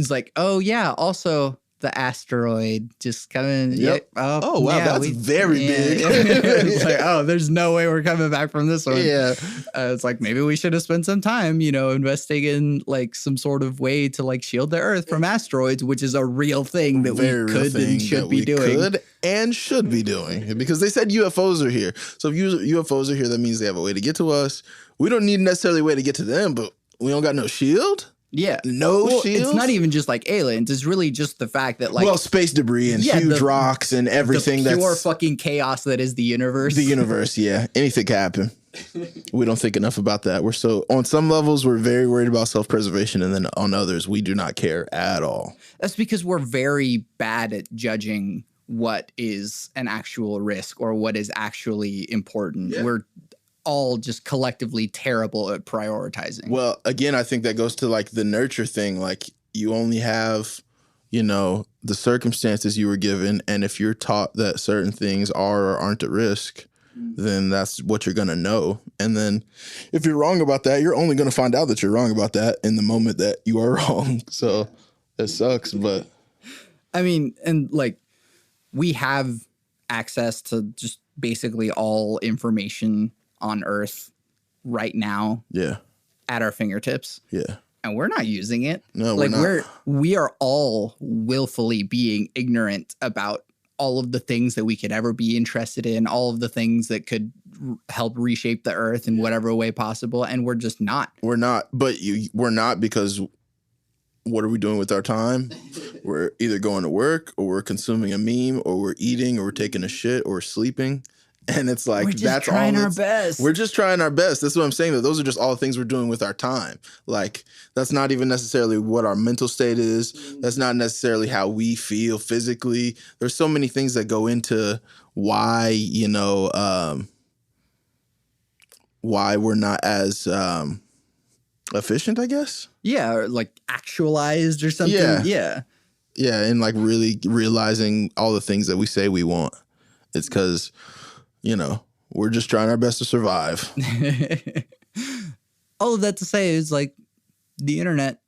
like, oh yeah, also the asteroid just coming. Yep. Yeah, oh wow, yeah, that's very big. It's like, oh, there's no way we're coming back from this one. Yeah. It's like maybe we should have spent some time, investing in like some sort of way to like shield the Earth from asteroids, which is a real thing that we could and should be doing. Could and should be doing, because they said UFOs are here. So if UFOs are here, that means they have a way to get to us. We don't need necessarily a way to get to them, but we don't got no shield. Yeah. Shields? It's not even just like aliens. It's really just the fact that like... Well, space debris and huge rocks and everything the pure fucking chaos that is the universe. The universe, yeah. Anything can happen. We don't think enough about that. On some levels, we're very worried about self-preservation, and then on others, we do not care at all. That's because we're very bad at judging what is an actual risk or what is actually important. Yeah. We're all just collectively terrible at prioritizing. Well, again, I think that goes to like the nurture thing. Like you only have, the circumstances you were given. And if you're taught that certain things are or aren't at risk, then that's what you're going to know. And then if you're wrong about that, you're only going to find out that you're wrong about that in the moment that you are wrong. So it sucks. But I mean, and like we have access to just basically all information on Earth right now. Yeah. At our fingertips. Yeah. And we're not using it. No, like we're not. We are all willfully being ignorant about all of the things that we could ever be interested in, all of the things that could help reshape the Earth in whatever way possible. And we're just not. We're not. But we're not, because what are we doing with our time? We're either going to work, or we're consuming a meme, or we're eating, or we're taking a shit, or we're and it's like, we're just that's trying all our best. We're just trying our best. That's what I'm saying. That those are just all the things we're doing with our time. Like, that's not even necessarily what our mental state is. That's not necessarily how we feel physically. There's so many things that go into why, why we're not as efficient, I guess. Yeah, or like actualized or something. Yeah. Yeah, and like really realizing all the things that we say we want. It's because, we're just trying our best to survive. All of that to say is like the internet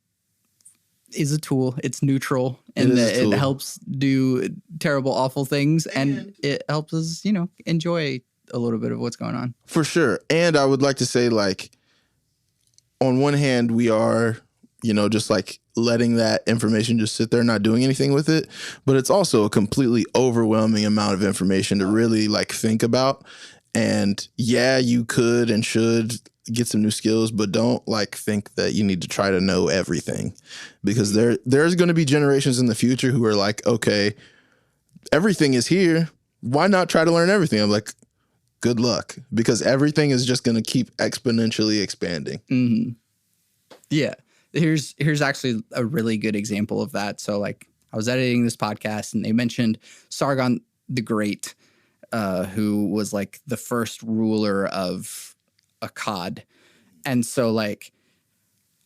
is a tool. It's neutral, and it helps do terrible, awful things, and it helps us, enjoy a little bit of what's going on. For sure. And I would like to say, like, on one hand, we are, just like letting that information just sit there, not doing anything with it. But it's also a completely overwhelming amount of information to really like think about. And yeah, you could and should get some new skills, but don't like think that you need to try to know everything, because there's going to be generations in the future who are like, okay, everything is here. Why not try to learn everything? I'm like, good luck, because everything is just going to keep exponentially expanding. Mm-hmm. Yeah. Here's actually a really good example of that. So like I was editing this podcast and they mentioned Sargon the Great, who was like the first ruler of Akkad. And so like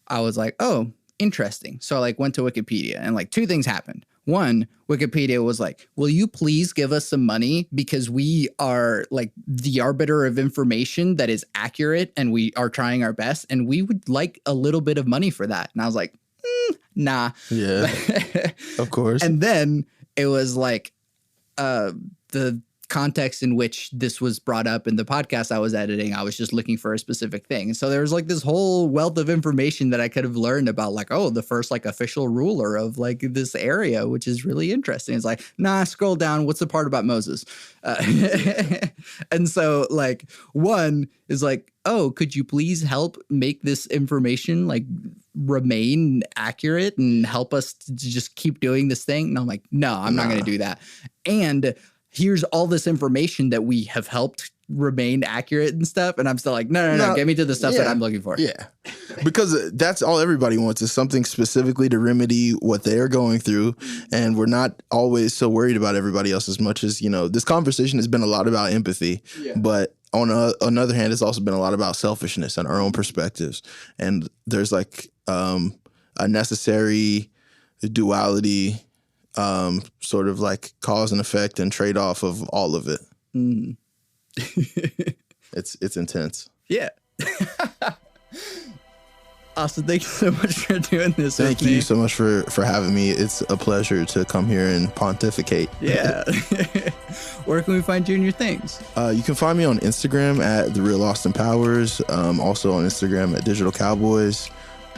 I was like, oh, interesting. So I like went to Wikipedia and like two things happened. One, Wikipedia was like, will you please give us some money, because we are like the arbiter of information that is accurate and we are trying our best and we would like a little bit of money for that. And I was like, nah. Yeah, of course. And then it was like the context in which this was brought up in the podcast I was editing, I was just looking for a specific thing. And so there was like this whole wealth of information that I could have learned about, like, oh, the first like official ruler of like this area, which is really interesting. It's like, nah, scroll down. What's the part about Moses? And so like one is like, oh, could you please help make this information like remain accurate and help us to just keep doing this thing? And I'm like, no, I'm not going to do that. And here's all this information that we have helped remain accurate and stuff. And I'm still like, no, get me to the stuff that I'm looking for. Yeah. Because that's all everybody wants is something specifically to remedy what they're going through. And we're not always so worried about everybody else as much as, you know, this conversation has been a lot about empathy, but on another hand, it's also been a lot about selfishness and our own perspectives. And there's like a necessary duality, sort of like cause and effect and trade-off of all of it. It's intense. Yeah. Austin, thank you so much for doing this. Thank you so much for having me. It's a pleasure to come here and pontificate. Yeah. Where can we find you in your things? You can find me on Instagram at The Real Austin Powers. Also on Instagram at Digital Cowboys.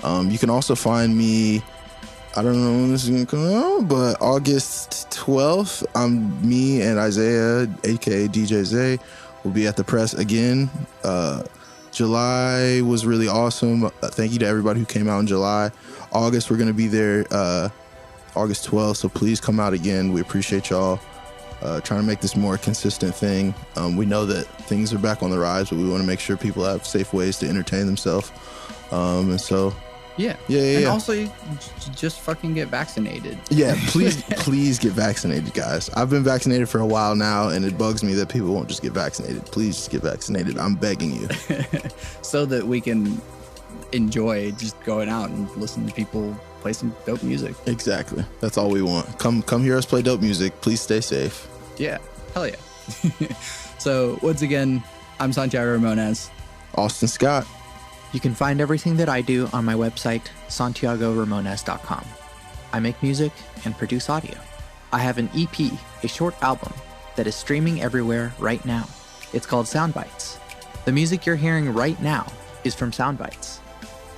You can also find me, I don't know when this is going to come out, but August 12th, me and Isaiah, aka DJ Zay, will be at the press again. July was really awesome. Thank you to everybody who came out in July. August, we're going to be there August 12th, so please come out again. We appreciate y'all. Trying to make this more consistent thing. We know that things are back on the rise, but we want to make sure people have safe ways to entertain themselves. And so... Yeah. And also, just fucking get vaccinated. Yeah, please get vaccinated, guys. I've been vaccinated for a while now, and it bugs me that people won't just get vaccinated. Please just get vaccinated. I'm begging you. So that we can enjoy just going out and listening to people play some dope music. Exactly. That's all we want. Come hear us play dope music. Please stay safe. Yeah. Hell yeah. So, once again, I'm Santiago Ramones. Austin Scott. You can find everything that I do on my website, santiagoramones.com. I make music and produce audio. I have an EP, a short album, that is streaming everywhere right now. It's called Soundbites. The music you're hearing right now is from Soundbites.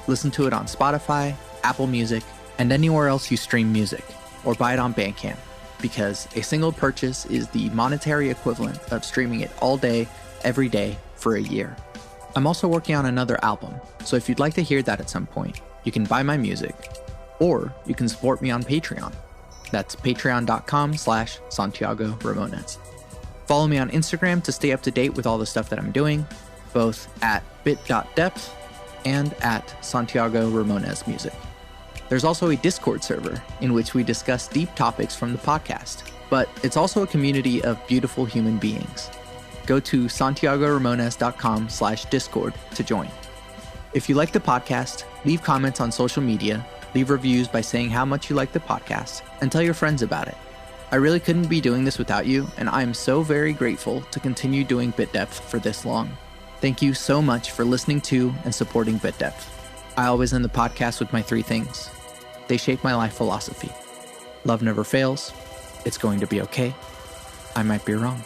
Listen to it on Spotify, Apple Music, and anywhere else you stream music, or buy it on Bandcamp, because a single purchase is the monetary equivalent of streaming it all day, every day, for a year. I'm also working on another album, so if you'd like to hear that at some point, you can buy my music, or you can support me on Patreon. That's patreon.com/Santiago Ramones. Follow me on Instagram to stay up to date with all the stuff that I'm doing, both at bit.depth and at Santiago Ramones Music. There's also a Discord server in which we discuss deep topics from the podcast, but it's also a community of beautiful human beings. Go to santiagoramones.com/Discord to join. If you like the podcast, leave comments on social media, leave reviews by saying how much you like the podcast, and tell your friends about it. I really couldn't be doing this without you, and I am so very grateful to continue doing Bit Depth for this long. Thank you so much for listening to and supporting Bit Depth. I always end the podcast with my 3 things. They shape my life philosophy. Love never fails. It's going to be okay. I might be wrong.